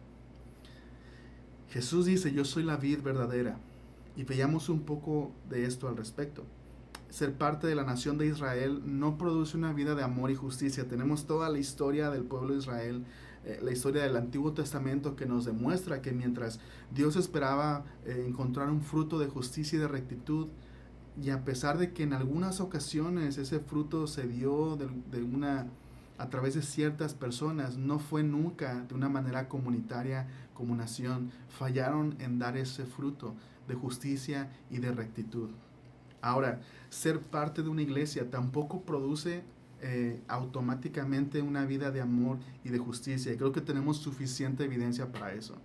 Jesús dice: yo soy la vid verdadera. Y veamos un poco de esto al respecto. Ser parte de la nación de Israel no produce una vida de amor y justicia. Tenemos toda la historia del pueblo de Israel, la historia del Antiguo Testamento, que nos demuestra que mientras Dios esperaba encontrar un fruto de justicia y de rectitud, y a pesar de que en algunas ocasiones ese fruto se dio a través de ciertas personas, no fue nunca de una manera comunitaria como nación. Fallaron en dar ese fruto de justicia y de rectitud. Ahora, ser parte de una iglesia tampoco produce automáticamente una vida de amor y de justicia. Y creo que tenemos suficiente evidencia para eso.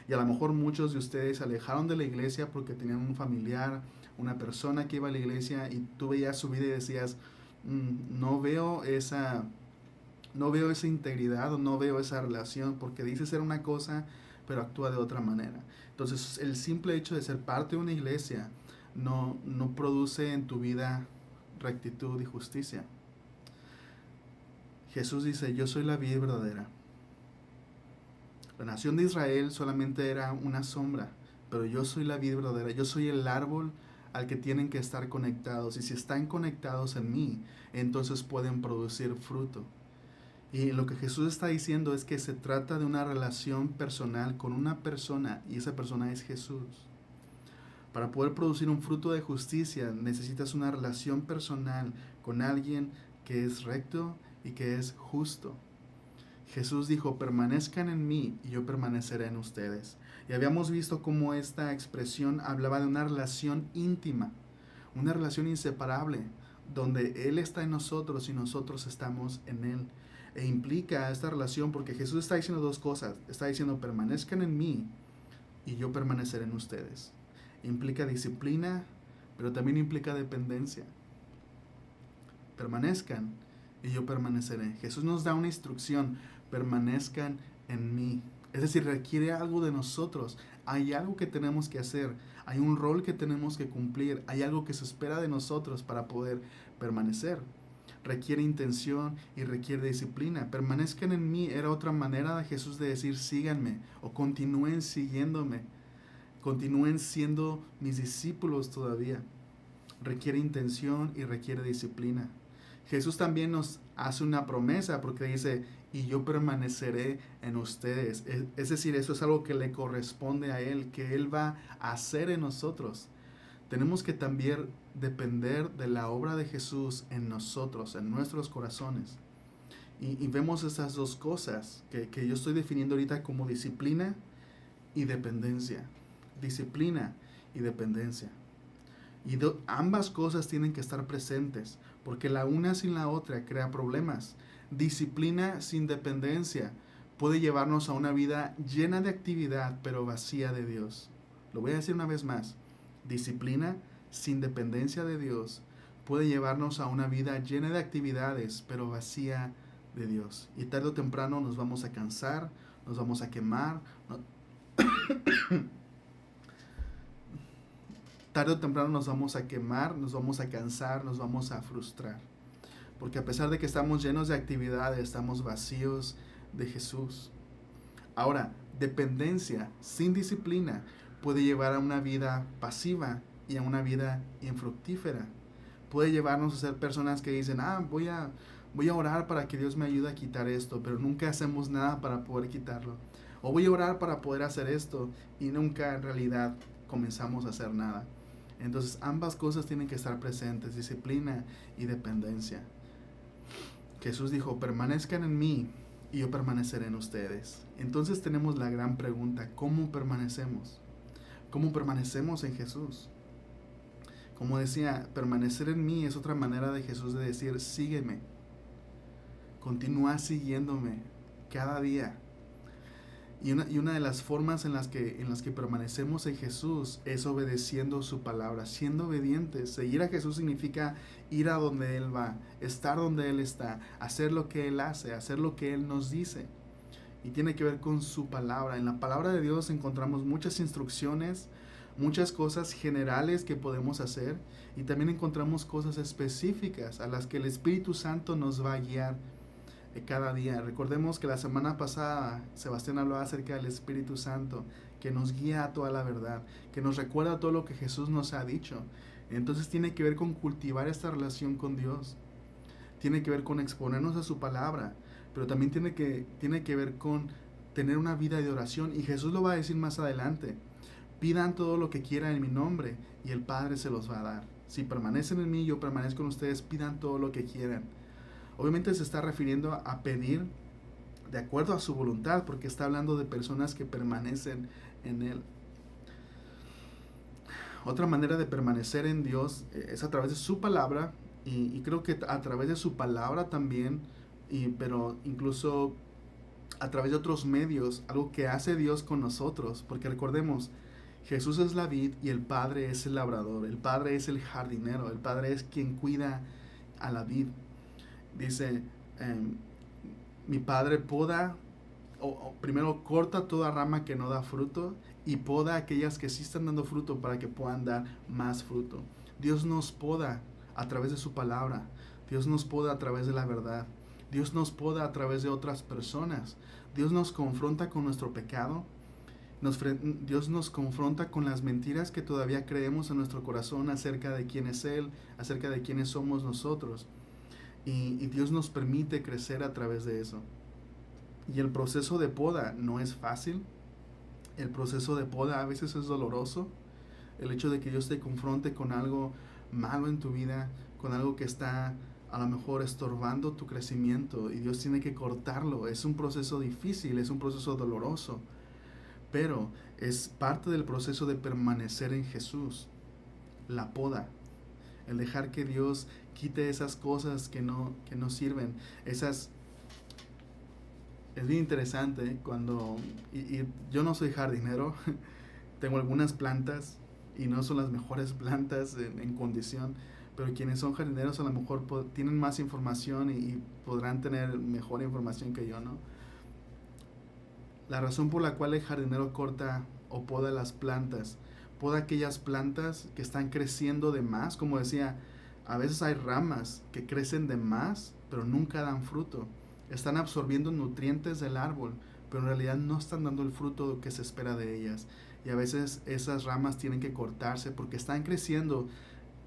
Y a lo mejor muchos de ustedes se alejaron de la iglesia porque tenían un familiar, una persona que iba a la iglesia, y tú veías su vida y decías: no veo esa integridad, o no veo esa relación, porque dice ser una cosa pero actúa de otra manera. Entonces, el simple hecho de ser parte de una iglesia no produce en tu vida rectitud y justicia. Jesús dice: yo soy la vid verdadera. La nación de Israel solamente era una sombra, pero yo soy la vid verdadera. Yo soy el árbol al que tienen que estar conectados, y si están conectados en mí, entonces pueden producir fruto. Y lo que Jesús está diciendo es que se trata de una relación personal con una persona, y esa persona es Jesús. Para poder producir un fruto de justicia necesitas una relación personal con alguien que es recto y que es justo. Jesús dijo: permanezcan en mí y yo permaneceré en ustedes. Y habíamos visto cómo esta expresión hablaba de una relación íntima, una relación inseparable, donde Él está en nosotros y nosotros estamos en Él. E implica esta relación, porque Jesús está diciendo 2 cosas. Está diciendo: permanezcan en mí y yo permaneceré en ustedes. Implica disciplina, pero también implica dependencia. Permanezcan y yo permaneceré. Jesús nos da una instrucción: permanezcan en mí. Es decir, requiere algo de nosotros. Hay algo que tenemos que hacer. Hay un rol que tenemos que cumplir. Hay algo que se espera de nosotros para poder permanecer. Requiere intención y requiere disciplina. Permanezcan en mí era otra manera de Jesús de decir: síganme, o continúen siguiéndome. Continúen siendo mis discípulos todavía. Requiere intención y requiere disciplina. Jesús también nos hace una promesa, porque dice: y yo permaneceré en ustedes. Es decir, eso es algo que le corresponde a Él, que Él va a hacer en nosotros. Tenemos que también depender de la obra de Jesús en nosotros, en nuestros corazones. Y vemos esas 2 cosas que yo estoy definiendo ahorita como disciplina y dependencia. Disciplina y dependencia. Y ambas cosas tienen que estar presentes, porque la una sin la otra crea problemas. Disciplina sin dependencia puede llevarnos a una vida llena de actividad, pero vacía de Dios. Lo voy a decir una vez más. Disciplina sin dependencia de Dios puede llevarnos a una vida llena de actividades, pero vacía de Dios. Y tarde o temprano nos vamos a cansar, nos vamos a quemar. Tarde o temprano nos vamos a quemar, nos vamos a cansar, nos vamos a frustrar. Porque a pesar de que estamos llenos de actividades, estamos vacíos de Jesús. Ahora, dependencia sin disciplina puede llevar a una vida pasiva y a una vida infructífera. Puede llevarnos a ser personas que dicen: voy a orar para que Dios me ayude a quitar esto, pero nunca hacemos nada para poder quitarlo. O voy a orar para poder hacer esto, y nunca en realidad comenzamos a hacer nada. Entonces ambas cosas tienen que estar presentes, disciplina y dependencia. Jesús dijo, permanezcan en mí y yo permaneceré en ustedes. Entonces tenemos la gran pregunta, ¿cómo permanecemos? ¿Cómo permanecemos en Jesús? Como decía, permanecer en mí es otra manera de Jesús de decir, sígueme, continúa siguiéndome cada día. Y una de las formas en las que permanecemos en Jesús es obedeciendo su palabra, siendo obedientes. Seguir a Jesús significa ir a donde Él va, estar donde Él está, hacer lo que Él hace, hacer lo que Él nos dice. Y tiene que ver con su palabra. En la palabra de Dios encontramos muchas instrucciones, muchas cosas generales que podemos hacer, y también encontramos cosas específicas a las que el Espíritu Santo nos va a guiar cada día. Recordemos que la semana pasada Sebastián hablaba acerca del Espíritu Santo, que nos guía a toda la verdad, que nos recuerda todo lo que Jesús nos ha dicho. Entonces tiene que ver con cultivar esta relación con Dios, tiene que ver con exponernos a su palabra, pero también tiene que ver con tener una vida de oración, y Jesús lo va a decir más adelante. Pidan todo lo que quieran en mi nombre y el Padre se los va a dar. Si permanecen en mí, yo permanezco en ustedes, pidan todo lo que quieran. Obviamente se está refiriendo a pedir de acuerdo a su voluntad, porque está hablando de personas que permanecen en Él. Otra manera de permanecer en Dios es a través de su palabra, y creo que a través de su palabra también, pero incluso a través de otros medios, algo que hace Dios con nosotros, porque recordemos, Jesús es la vid y el Padre es el labrador, el Padre es el jardinero, el Padre es quien cuida a la vid. Dice, mi Padre poda, primero corta toda rama que no da fruto y poda aquellas que sí están dando fruto para que puedan dar más fruto. Dios nos poda a través de su palabra, Dios nos poda a través de la verdad, Dios nos poda a través de otras personas, Dios nos confronta con nuestro pecado, Dios nos confronta con las mentiras que todavía creemos en nuestro corazón acerca de quién es Él, acerca de quiénes somos nosotros. Y Dios nos permite crecer a través de eso. Y el proceso de poda no es fácil. El proceso de poda a veces es doloroso. El hecho de que Dios te confronte con algo malo en tu vida, con algo que está a lo mejor estorbando tu crecimiento, y Dios tiene que cortarlo. Es un proceso difícil, es un proceso doloroso, pero es parte del proceso de permanecer en Jesús. La poda, el dejar que Dios quite esas cosas que no sirven. Es bien interesante cuando, y yo no soy jardinero, tengo algunas plantas y no son las mejores plantas en condición, pero quienes son jardineros a lo mejor tienen más información y podrán tener mejor información que yo, ¿no? La razón por la cual el jardinero corta o poda las plantas, poda aquellas plantas que están creciendo de más, como decía, a veces hay ramas que crecen de más, pero nunca dan fruto. Están absorbiendo nutrientes del árbol, pero en realidad no están dando el fruto que se espera de ellas. Y a veces esas ramas tienen que cortarse porque están creciendo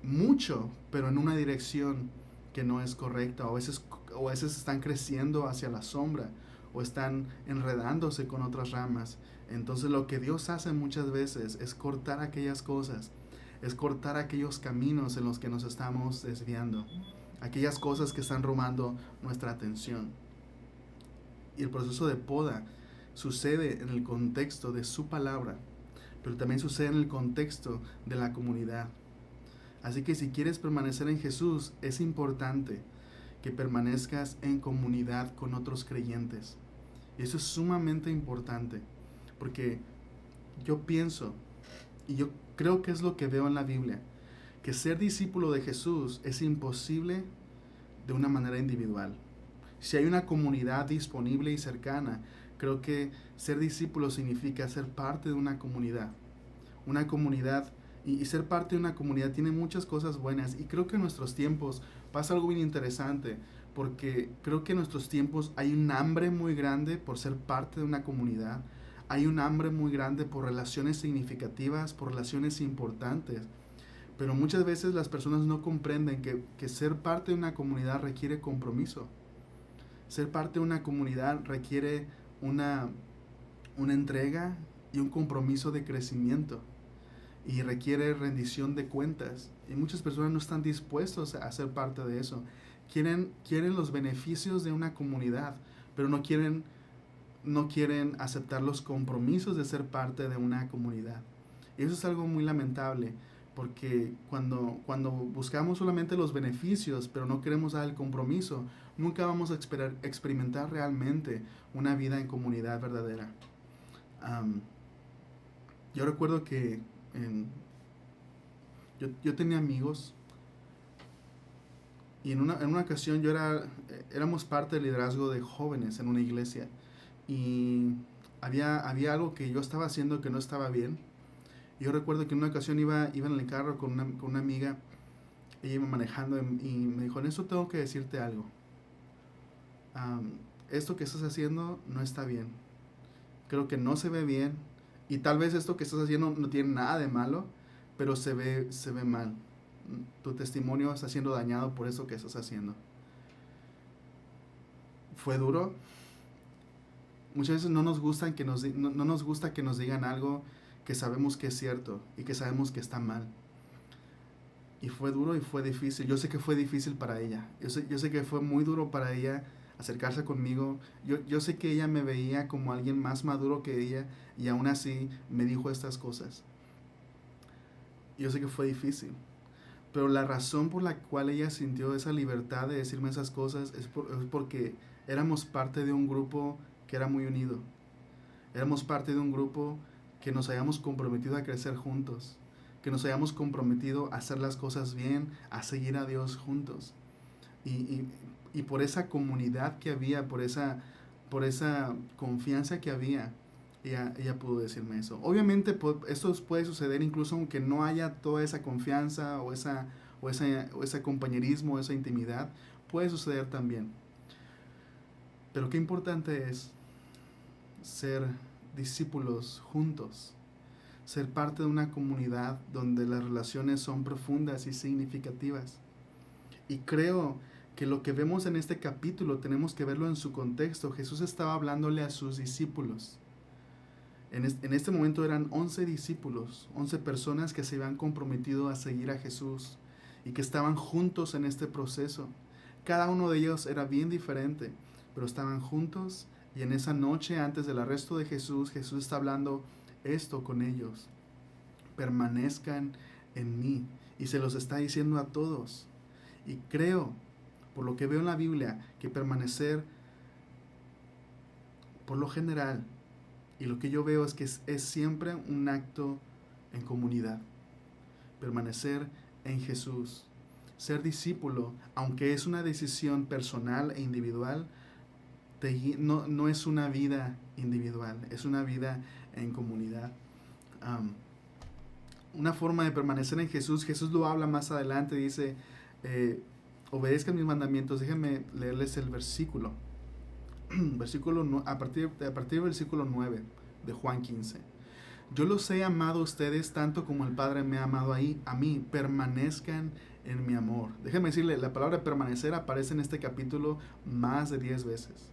mucho, pero en una dirección que no es correcta. O a veces están creciendo hacia la sombra, o están enredándose con otras ramas. Entonces lo que Dios hace muchas veces es cortar aquellas cosas, es cortar aquellos caminos en los que nos estamos desviando, aquellas cosas que están robando nuestra atención. Y el proceso de poda sucede en el contexto de su palabra, pero también sucede en el contexto de la comunidad. Así que si quieres permanecer en Jesús, es importante que permanezcas en comunidad con otros creyentes. Y eso es sumamente importante, porque yo pienso, y yo creo que es lo que veo en la Biblia, que ser discípulo de Jesús es imposible de una manera individual. Si hay una comunidad disponible y cercana, creo que ser discípulo significa ser parte de una comunidad. Una comunidad, y ser parte de una comunidad tiene muchas cosas buenas, y creo que en nuestros tiempos pasa algo bien interesante, porque creo que en nuestros tiempos hay un hambre muy grande por ser parte de una comunidad, hay un hambre muy grande por relaciones significativas, por relaciones importantes, pero muchas veces las personas no comprenden que ser parte de una comunidad requiere compromiso. Ser parte de una comunidad requiere una entrega y un compromiso de crecimiento. y requiere rendición de cuentas. Y muchas personas no están dispuestos a ser parte de eso. Quieren los beneficios de una comunidad, pero no quieren aceptar los compromisos de ser parte de una comunidad. Y eso es algo muy lamentable, porque cuando buscamos solamente los beneficios, pero no queremos dar el compromiso, nunca vamos a experimentar realmente una vida en comunidad verdadera. Yo recuerdo que yo tenía amigos, y en una ocasión éramos parte del liderazgo de jóvenes en una iglesia, y había algo que yo estaba haciendo que no estaba bien. Yo recuerdo que en una ocasión iba en el carro con una amiga, ella iba manejando y me dijo: en esto tengo que decirte algo. Esto que estás haciendo no está bien. Creo que no se ve bien, y tal vez esto que estás haciendo no tiene nada de malo, pero se ve mal. Tu testimonio está siendo dañado por eso que estás haciendo. Fue duro. Muchas veces no nos gusta que nos digan algo que sabemos que es cierto y que sabemos que está mal. Y fue duro y fue difícil. Yo sé que fue difícil para ella. Yo sé que fue muy duro para ella acercarse conmigo. Yo sé que ella me veía como alguien más maduro que ella, y aún así me dijo estas cosas. Yo sé que fue difícil. Pero la razón por la cual ella sintió esa libertad de decirme esas cosas es porque éramos parte de un grupo que era muy unido. Éramos parte de un grupo que nos habíamos comprometido a crecer juntos, que nos habíamos comprometido a hacer las cosas bien, a seguir a Dios juntos. Y por esa comunidad que había, por esa confianza que había, ella pudo decirme eso. Obviamente esto puede suceder incluso aunque no haya toda esa confianza o ese compañerismo, esa intimidad, puede suceder también. Pero qué importante es ser discípulos juntos, ser parte de una comunidad donde las relaciones son profundas y significativas. Y creo que lo que vemos en este capítulo tenemos que verlo en su contexto. Jesús estaba hablándole a sus discípulos. En este momento eran 11 discípulos, 11 personas que se habían comprometido a seguir a Jesús y que estaban juntos en este proceso. Cada uno de ellos era bien diferente, pero estaban juntos. Y en esa noche, antes del arresto de Jesús, Jesús está hablando esto con ellos: permanezcan en mí. Y se los está diciendo a todos. Y creo, por lo que veo en la Biblia, que permanecer, por lo general, y lo que yo veo es que es siempre un acto en comunidad. Permanecer en Jesús. Ser discípulo, aunque es una decisión personal e individual, no es una vida individual, es una vida en comunidad. Una forma de permanecer en Jesús lo habla más adelante, dice: obedezcan mis mandamientos. Déjenme leerles el versículo. A partir del versículo 9 de Juan 15. Yo los he amado a ustedes tanto como el Padre me ha amado a mí. Permanezcan en mi amor. Déjenme decirle, la palabra permanecer aparece en este capítulo más de 10 veces.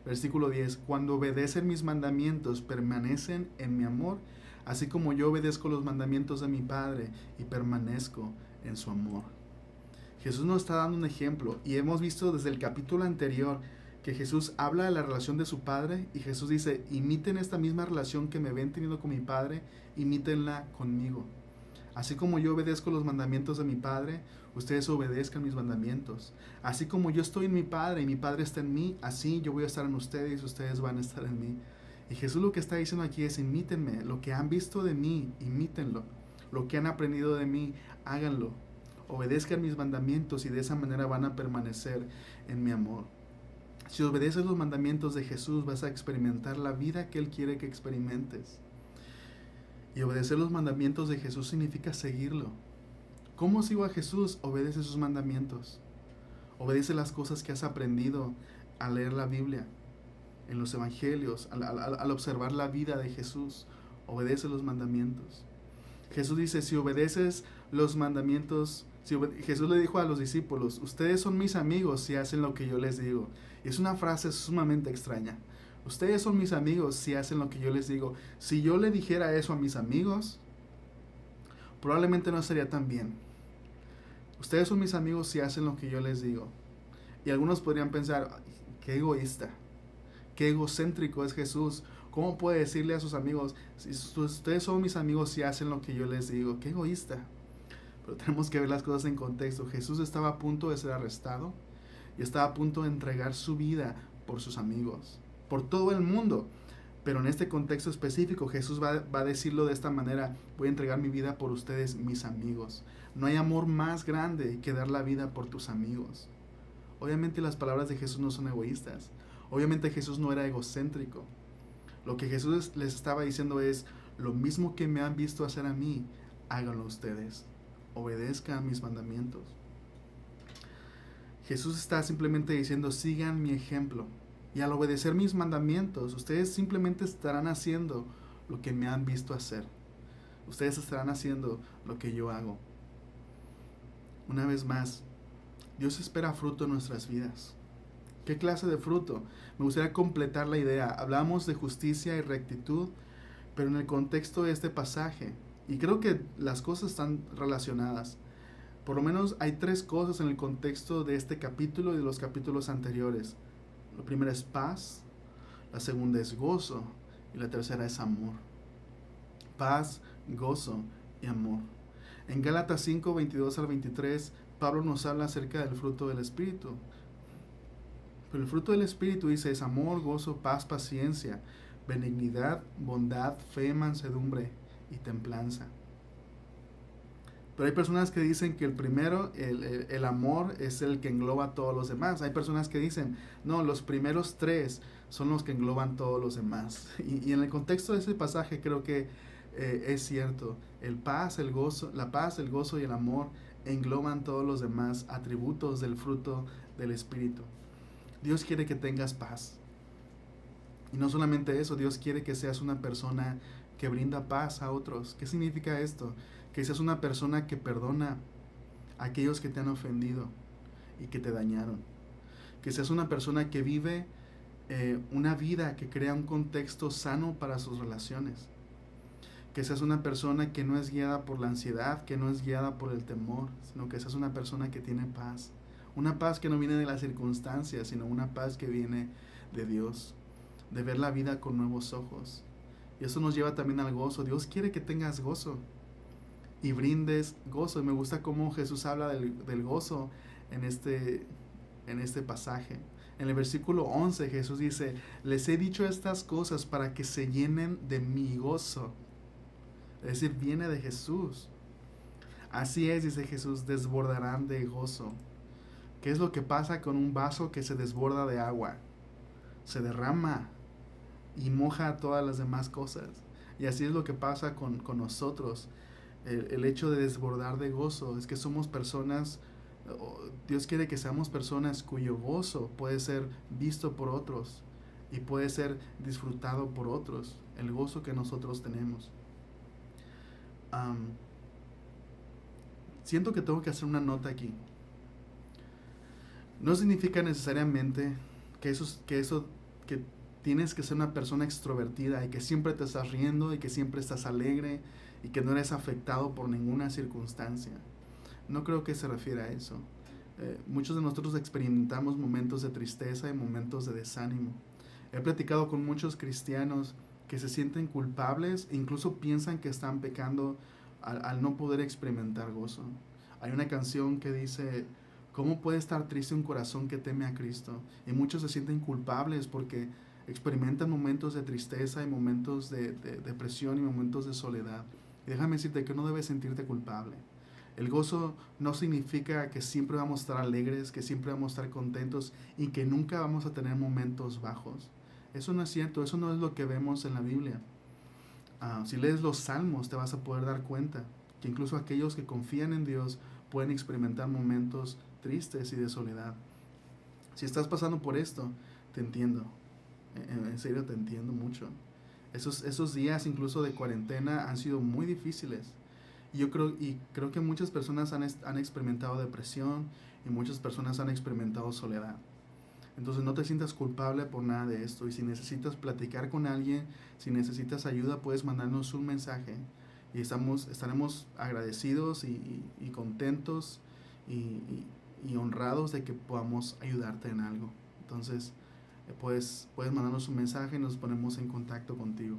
Versículo 10. Cuando obedecen mis mandamientos, permanecen en mi amor, así como yo obedezco los mandamientos de mi Padre y permanezco en su amor. Jesús nos está dando un ejemplo, y hemos visto desde el capítulo anterior que Jesús habla de la relación de su Padre, y Jesús dice: imiten esta misma relación que me ven teniendo con mi Padre, imítenla conmigo. Así como yo obedezco los mandamientos de mi Padre, ustedes obedezcan mis mandamientos. Así como yo estoy en mi Padre y mi Padre está en mí, así yo voy a estar en ustedes y ustedes van a estar en mí. Y Jesús lo que está diciendo aquí es: imítenme. Lo que han visto de mí, imítenlo. Lo que han aprendido de mí, háganlo. Obedezcan mis mandamientos, y de esa manera van a permanecer en mi amor. Si obedeces los mandamientos de Jesús, vas a experimentar la vida que Él quiere que experimentes. Y obedecer los mandamientos de Jesús significa seguirlo. ¿Cómo sigo a Jesús? Obedece sus mandamientos. Obedece las cosas que has aprendido al leer la Biblia, en los evangelios, al observar la vida de Jesús. Obedece los mandamientos. Jesús dice: si obedeces los mandamientos, Jesús le dijo a los discípulos: ustedes son mis amigos si hacen lo que yo les digo. Y es una frase sumamente extraña. Ustedes son mis amigos si hacen lo que yo les digo. Si yo le dijera eso a mis amigos, probablemente no estaría tan bien. Ustedes son mis amigos si hacen lo que yo les digo. Y algunos podrían pensar, qué egoísta, qué egocéntrico es Jesús. ¿Cómo puede decirle a sus amigos, si ustedes son mis amigos si hacen lo que yo les digo? Qué egoísta. Pero tenemos que ver las cosas en contexto. Jesús estaba a punto de ser arrestado y estaba a punto de entregar su vida por sus amigos, por todo el mundo. Pero en este contexto específico, Jesús va a decirlo de esta manera: voy a entregar mi vida por ustedes, mis amigos. No hay amor más grande que dar la vida por tus amigos. Obviamente las palabras de Jesús no son egoístas. Obviamente Jesús no era egocéntrico. Lo que Jesús les estaba diciendo es: lo mismo que me han visto hacer a mí, háganlo ustedes. Obedezcan mis mandamientos. Jesús está simplemente diciendo: sigan mi ejemplo. Y al obedecer mis mandamientos, ustedes simplemente estarán haciendo lo que me han visto hacer. Ustedes estarán haciendo lo que yo hago. Una vez más, Dios espera fruto en nuestras vidas. ¿Qué clase de fruto? Me gustaría completar la idea. Hablamos de justicia y rectitud, pero en el contexto de este pasaje, y creo que las cosas están relacionadas. Por lo menos hay 3 cosas en el contexto de este capítulo y de los capítulos anteriores. La primera es paz, la segunda es gozo y la tercera es amor. Paz, gozo y amor. En Gálatas 5, 22 al 23, Pablo nos habla acerca del fruto del Espíritu. Pero el fruto del Espíritu, dice, es amor, gozo, paz, paciencia, benignidad, bondad, fe, mansedumbre y templanza. Pero hay personas que dicen que el primero, el amor, es el que engloba a todos los demás. Hay personas que dicen, no, los primeros 3 son los que engloban todos los demás. Y en el contexto de ese pasaje creo que es cierto. La paz, el gozo y el amor engloban todos los demás atributos del fruto del Espíritu. Dios quiere que tengas paz. Y no solamente eso, Dios quiere que seas una persona que brinda paz a otros. ¿Qué significa esto? Que seas una persona que perdona a aquellos que te han ofendido y que te dañaron. Que seas una persona que vive una vida que crea un contexto sano para sus relaciones. Que seas una persona que no es guiada por la ansiedad, que no es guiada por el temor, sino que seas una persona que tiene paz. Una paz que no viene de las circunstancias, sino una paz que viene de Dios. De ver la vida con nuevos ojos. Y eso nos lleva también al gozo. Dios quiere que tengas gozo y brindes gozo. Y me gusta cómo Jesús habla del gozo en este pasaje. En el versículo 11 Jesús dice: les he dicho estas cosas para que se llenen de mi gozo. Es decir, viene de Jesús. Así es, dice Jesús, desbordarán de gozo. ¿Qué es lo que pasa con un vaso que se desborda de agua? Se derrama y moja todas las demás cosas. Y así es lo que pasa con nosotros. El hecho de desbordar de gozo es que somos personas, Dios quiere que seamos personas cuyo gozo puede ser visto por otros y puede ser disfrutado por otros, el gozo que nosotros tenemos. Siento que tengo que hacer una nota aquí. No significa necesariamente que tienes que ser una persona extrovertida y que siempre te estás riendo y que siempre estás alegre y que no eres afectado por ninguna circunstancia. No creo que se refiera a eso. Muchos de nosotros experimentamos momentos de tristeza y momentos de desánimo. He platicado con muchos cristianos que se sienten culpables e incluso piensan que están pecando al no poder experimentar gozo. Hay una canción que dice: ¿cómo puede estar triste un corazón que teme a Cristo? Y muchos se sienten culpables porque experimentan momentos de tristeza y momentos de depresión y momentos de soledad. Y déjame decirte que no debes sentirte culpable. El gozo no significa que siempre vamos a estar alegres, que siempre vamos a estar contentos y que nunca vamos a tener momentos bajos. Eso no es cierto, eso no es lo que vemos en la Biblia. Si lees los Salmos te vas a poder dar cuenta que incluso aquellos que confían en Dios pueden experimentar momentos tristes y de soledad. Si estás pasando por esto, te entiendo. En serio te entiendo mucho. Esos días incluso de cuarentena han sido muy difíciles. Y creo que muchas personas han experimentado depresión y muchas personas han experimentado soledad. Entonces no te sientas culpable por nada de esto. Y si necesitas platicar con alguien, si necesitas ayuda, puedes mandarnos un mensaje y estaremos agradecidos y contentos y honrados de que podamos ayudarte en algo. Entonces, puedes mandarnos un mensaje y nos ponemos en contacto contigo.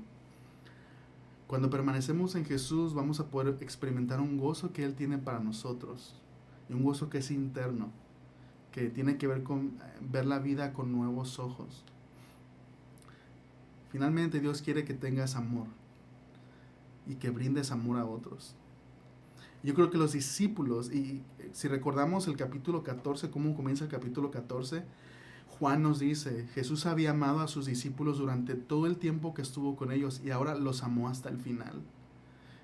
Cuando permanecemos en Jesús, vamos a poder experimentar un gozo que Él tiene para nosotros, y un gozo que es interno, que tiene que ver con ver la vida con nuevos ojos. Finalmente, Dios quiere que tengas amor y que brindes amor a otros. Yo creo que los discípulos, y si recordamos el capítulo 14, cómo comienza el capítulo 14, Juan nos dice, Jesús había amado a sus discípulos durante todo el tiempo que estuvo con ellos y ahora los amó hasta el final.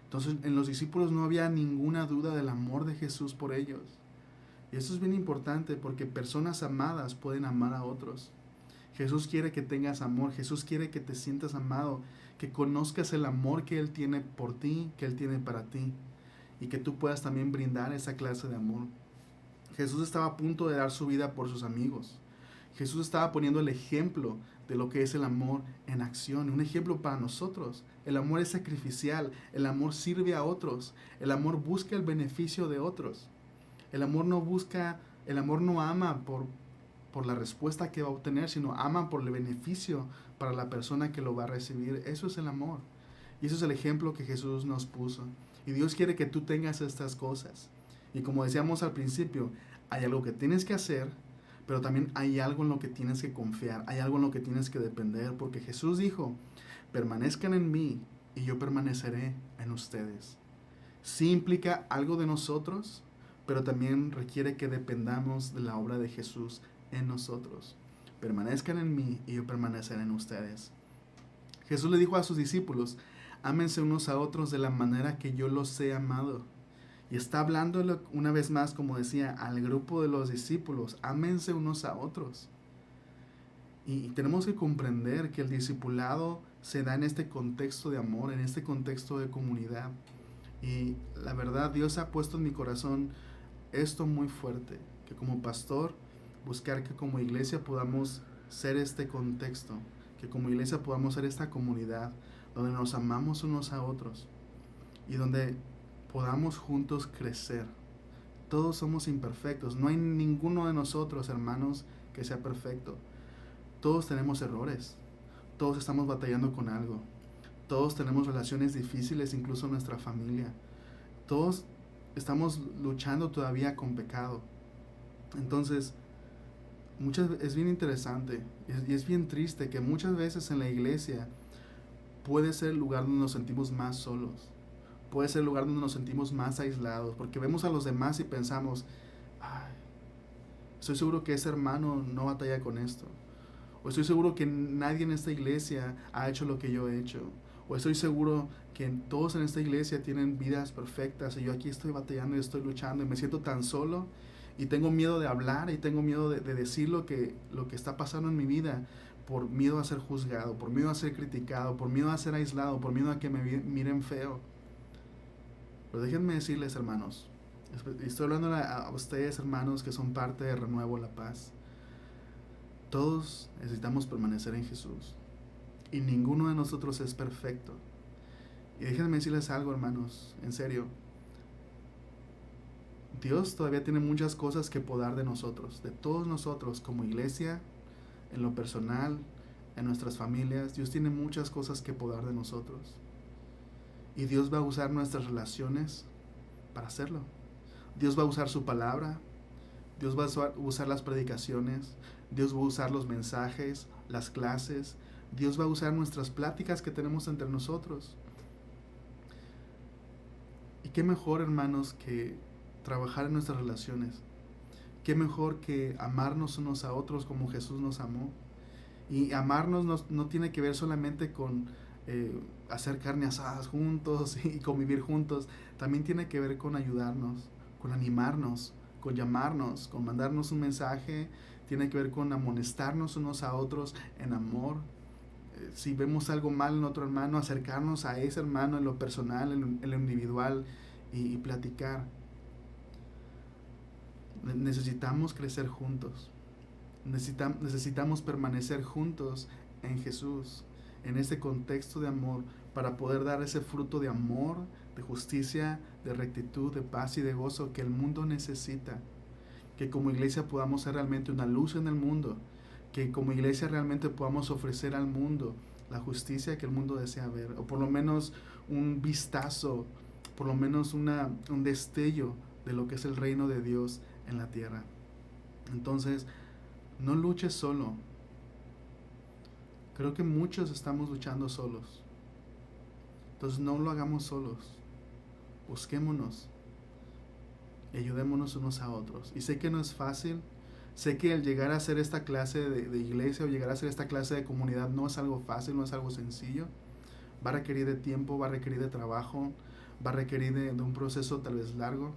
Entonces, en los discípulos no había ninguna duda del amor de Jesús por ellos. Y eso es bien importante porque personas amadas pueden amar a otros. Jesús quiere que tengas amor, Jesús quiere que te sientas amado, que conozcas el amor que Él tiene por ti, que Él tiene para ti, y que tú puedas también brindar esa clase de amor. Jesús estaba a punto de dar su vida por sus amigos. Jesús estaba poniendo el ejemplo de lo que es el amor en acción, un ejemplo para nosotros. El amor es sacrificial, el amor sirve a otros, el amor busca el beneficio de otros. El amor no ama por la respuesta que va a obtener, sino ama por el beneficio para la persona que lo va a recibir. Eso es el amor. Y eso es el ejemplo que Jesús nos puso. Y Dios quiere que tú tengas estas cosas. Y como decíamos al principio, hay algo que tienes que hacer, pero también hay algo en lo que tienes que confiar, hay algo en lo que tienes que depender, porque Jesús dijo, permanezcan en mí y yo permaneceré en ustedes. Sí implica algo de nosotros, pero también requiere que dependamos de la obra de Jesús en nosotros. Permanezcan en mí y yo permaneceré en ustedes. Jesús le dijo a sus discípulos, ámense unos a otros de la manera que yo los he amado. Y está hablando una vez más, como decía, al grupo de los discípulos, ámense unos a otros. Y tenemos que comprender que el discipulado se da en este contexto de amor, en este contexto de comunidad. Y la verdad, Dios ha puesto en mi corazón esto muy fuerte, que como pastor, buscar que como iglesia podamos ser este contexto, que como iglesia podamos ser esta comunidad donde nos amamos unos a otros y donde podamos juntos crecer. Todos somos imperfectos, no hay ninguno de nosotros, hermanos, que sea perfecto. Todos tenemos errores, todos estamos batallando con algo, todos tenemos relaciones difíciles, incluso en nuestra familia, todos estamos luchando todavía con pecado. Entonces, es bien interesante y es bien triste que muchas veces en la iglesia puede ser el lugar donde nos sentimos más solos, puede ser el lugar donde nos sentimos más aislados, porque vemos a los demás y pensamos, ay, estoy seguro que ese hermano no batalla con esto, o estoy seguro que nadie en esta iglesia ha hecho lo que yo he hecho, o estoy seguro que todos en esta iglesia tienen vidas perfectas y yo aquí estoy batallando y estoy luchando y me siento tan solo y tengo miedo de hablar y tengo miedo de decir lo que está pasando en mi vida por miedo a ser juzgado, por miedo a ser criticado, por miedo a ser aislado, por miedo a que me miren feo. Pero déjenme decirles, hermanos, estoy hablando a ustedes, hermanos, que son parte de Renuevo La Paz. Todos necesitamos permanecer en Jesús y ninguno de nosotros es perfecto. Y déjenme decirles algo, hermanos, en serio. Dios todavía tiene muchas cosas que podar de nosotros, de todos nosotros como iglesia, en lo personal, en nuestras familias. Dios tiene muchas cosas que podar de nosotros. Y Dios va a usar nuestras relaciones para hacerlo. Dios va a usar su palabra, Dios va a usar las predicaciones, Dios va a usar los mensajes, las clases, Dios va a usar nuestras pláticas que tenemos entre nosotros. Y qué mejor, hermanos, que trabajar en nuestras relaciones. Qué mejor que amarnos unos a otros como Jesús nos amó. Y amarnos no tiene que ver solamente con hacer carne asadas juntos y convivir juntos. También tiene que ver con ayudarnos, con animarnos, con llamarnos, con mandarnos un mensaje. Tiene que ver con amonestarnos unos a otros en amor. Si vemos algo mal en otro hermano, acercarnos a ese hermano en lo personal, en lo individual y platicar. Necesitamos crecer juntos. Necesitamos permanecer juntos en Jesús, en ese contexto de amor, para poder dar ese fruto de amor, de justicia, de rectitud, de paz y de gozo que el mundo necesita. Que como iglesia podamos ser realmente una luz en el mundo. Que como iglesia realmente podamos ofrecer al mundo la justicia que el mundo desea ver. O por lo menos un vistazo, por lo menos un destello de lo que es el reino de Dios en la tierra. Entonces, no luches solo. Creo que muchos estamos luchando solos. Entonces no lo hagamos solos. Busquémonos y ayudémonos unos a otros. Y sé que no es fácil. Sé que el llegar a hacer esta clase de iglesia o llegar a hacer esta clase de comunidad no es algo fácil, no es algo sencillo. Va a requerir de tiempo, va a requerir de trabajo, va a requerir de un proceso tal vez largo.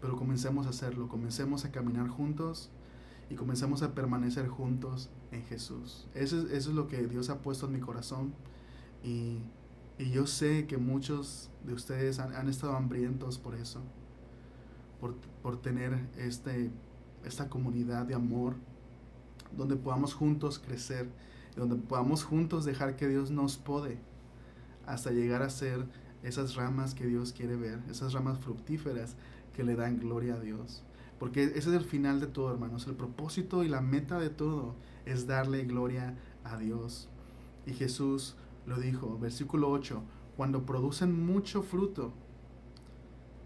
Pero comencemos a hacerlo, comencemos a caminar juntos y comencemos a permanecer juntos en Jesús. Eso es lo que Dios ha puesto en mi corazón. Y yo sé que muchos de ustedes han estado hambrientos por eso, por tener esta comunidad de amor, donde podamos juntos crecer, donde podamos juntos dejar que Dios nos pode hasta llegar a ser esas ramas que Dios quiere ver, esas ramas fructíferas que le dan gloria a Dios. Porque ese es el final de todo, hermanos. El propósito y la meta de todo es darle gloria a Dios. Y Jesús lo dijo, versículo 8, cuando producen mucho fruto.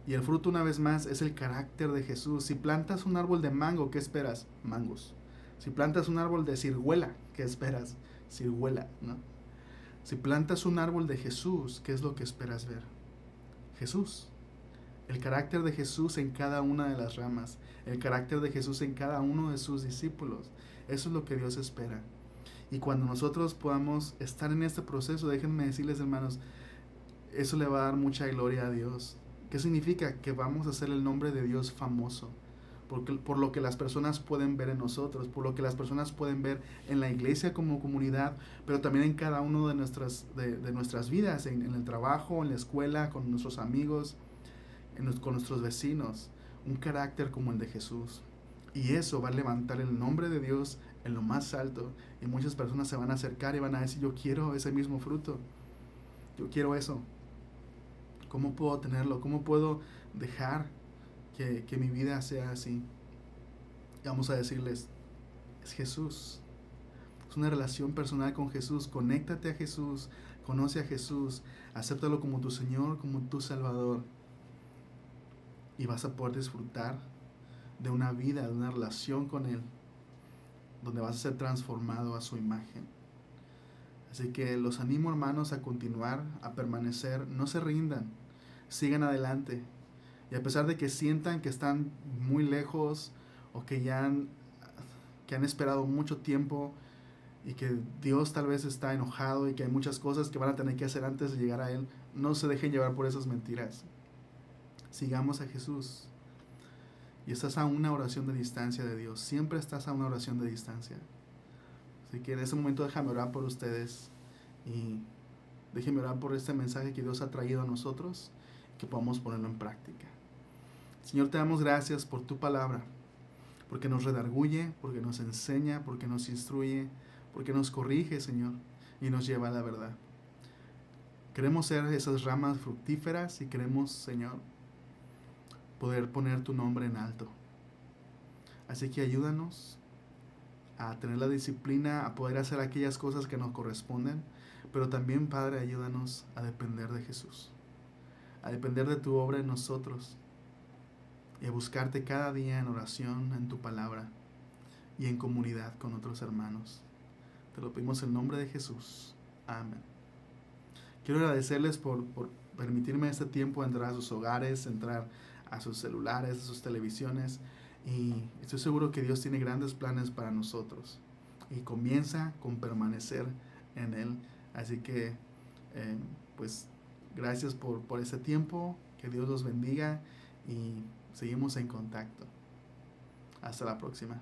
Y el fruto, una vez más, es el carácter de Jesús. Si plantas un árbol de mango, ¿qué esperas? Mangos. Si plantas un árbol de ciruela, ¿qué esperas? Ciruela, ¿no? Si plantas un árbol de Jesús, ¿qué es lo que esperas ver? Jesús. El carácter de Jesús en cada una de las ramas. El carácter de Jesús en cada uno de sus discípulos. Eso es lo que Dios espera. Y cuando nosotros podamos estar en este proceso, déjenme decirles, hermanos, eso le va a dar mucha gloria a Dios. ¿Qué significa? Que vamos a hacer el nombre de Dios famoso. Por lo que las personas pueden ver en nosotros, por lo que las personas pueden ver en la iglesia como comunidad, pero también en cada uno de nuestras vidas, en el trabajo, en la escuela, con nuestros amigos, con nuestros vecinos. Un carácter como el de Jesús. Y eso va a levantar el nombre de Dios en lo más alto. Y muchas personas se van a acercar y van a decir, yo quiero ese mismo fruto. Yo quiero eso. ¿Cómo puedo tenerlo? ¿Cómo puedo dejar que mi vida sea así? Y vamos a decirles, es Jesús. Es una relación personal con Jesús. Conéctate a Jesús. Conoce a Jesús. Acéptalo como tu Señor, como tu Salvador. Y vas a poder disfrutar de una vida, de una relación con Él, donde vas a ser transformado a su imagen. Así que los animo, hermanos, a continuar, a permanecer, no se rindan, sigan adelante. Y a pesar de que sientan que están muy lejos o que han esperado mucho tiempo y que Dios tal vez está enojado y que hay muchas cosas que van a tener que hacer antes de llegar a Él, no se dejen llevar por esas mentiras. Sigamos a Jesús. Y estás a una oración de distancia de Dios. Siempre estás a una oración de distancia. Así que en este momento déjame orar por ustedes. Y déjenme orar por este mensaje que Dios ha traído a nosotros. Que podamos ponerlo en práctica. Señor, te damos gracias por tu palabra. Porque nos redarguye, porque nos enseña, porque nos instruye, porque nos corrige, Señor. Y nos lleva a la verdad. Queremos ser esas ramas fructíferas y queremos, Señor, poder poner tu nombre en alto. Así que ayúdanos a tener la disciplina, a poder hacer aquellas cosas que nos corresponden, pero también, Padre, ayúdanos a depender de Jesús, a depender de tu obra en nosotros y a buscarte cada día en oración, en tu palabra y en comunidad con otros hermanos. Te lo pedimos en nombre de Jesús. Amén. Quiero agradecerles por permitirme este tiempo entrar a sus hogares, entrar a sus celulares, a sus televisiones, y estoy seguro que Dios tiene grandes planes para nosotros y comienza con permanecer en Él. Así que pues gracias por ese tiempo, que Dios los bendiga y seguimos en contacto. Hasta la próxima.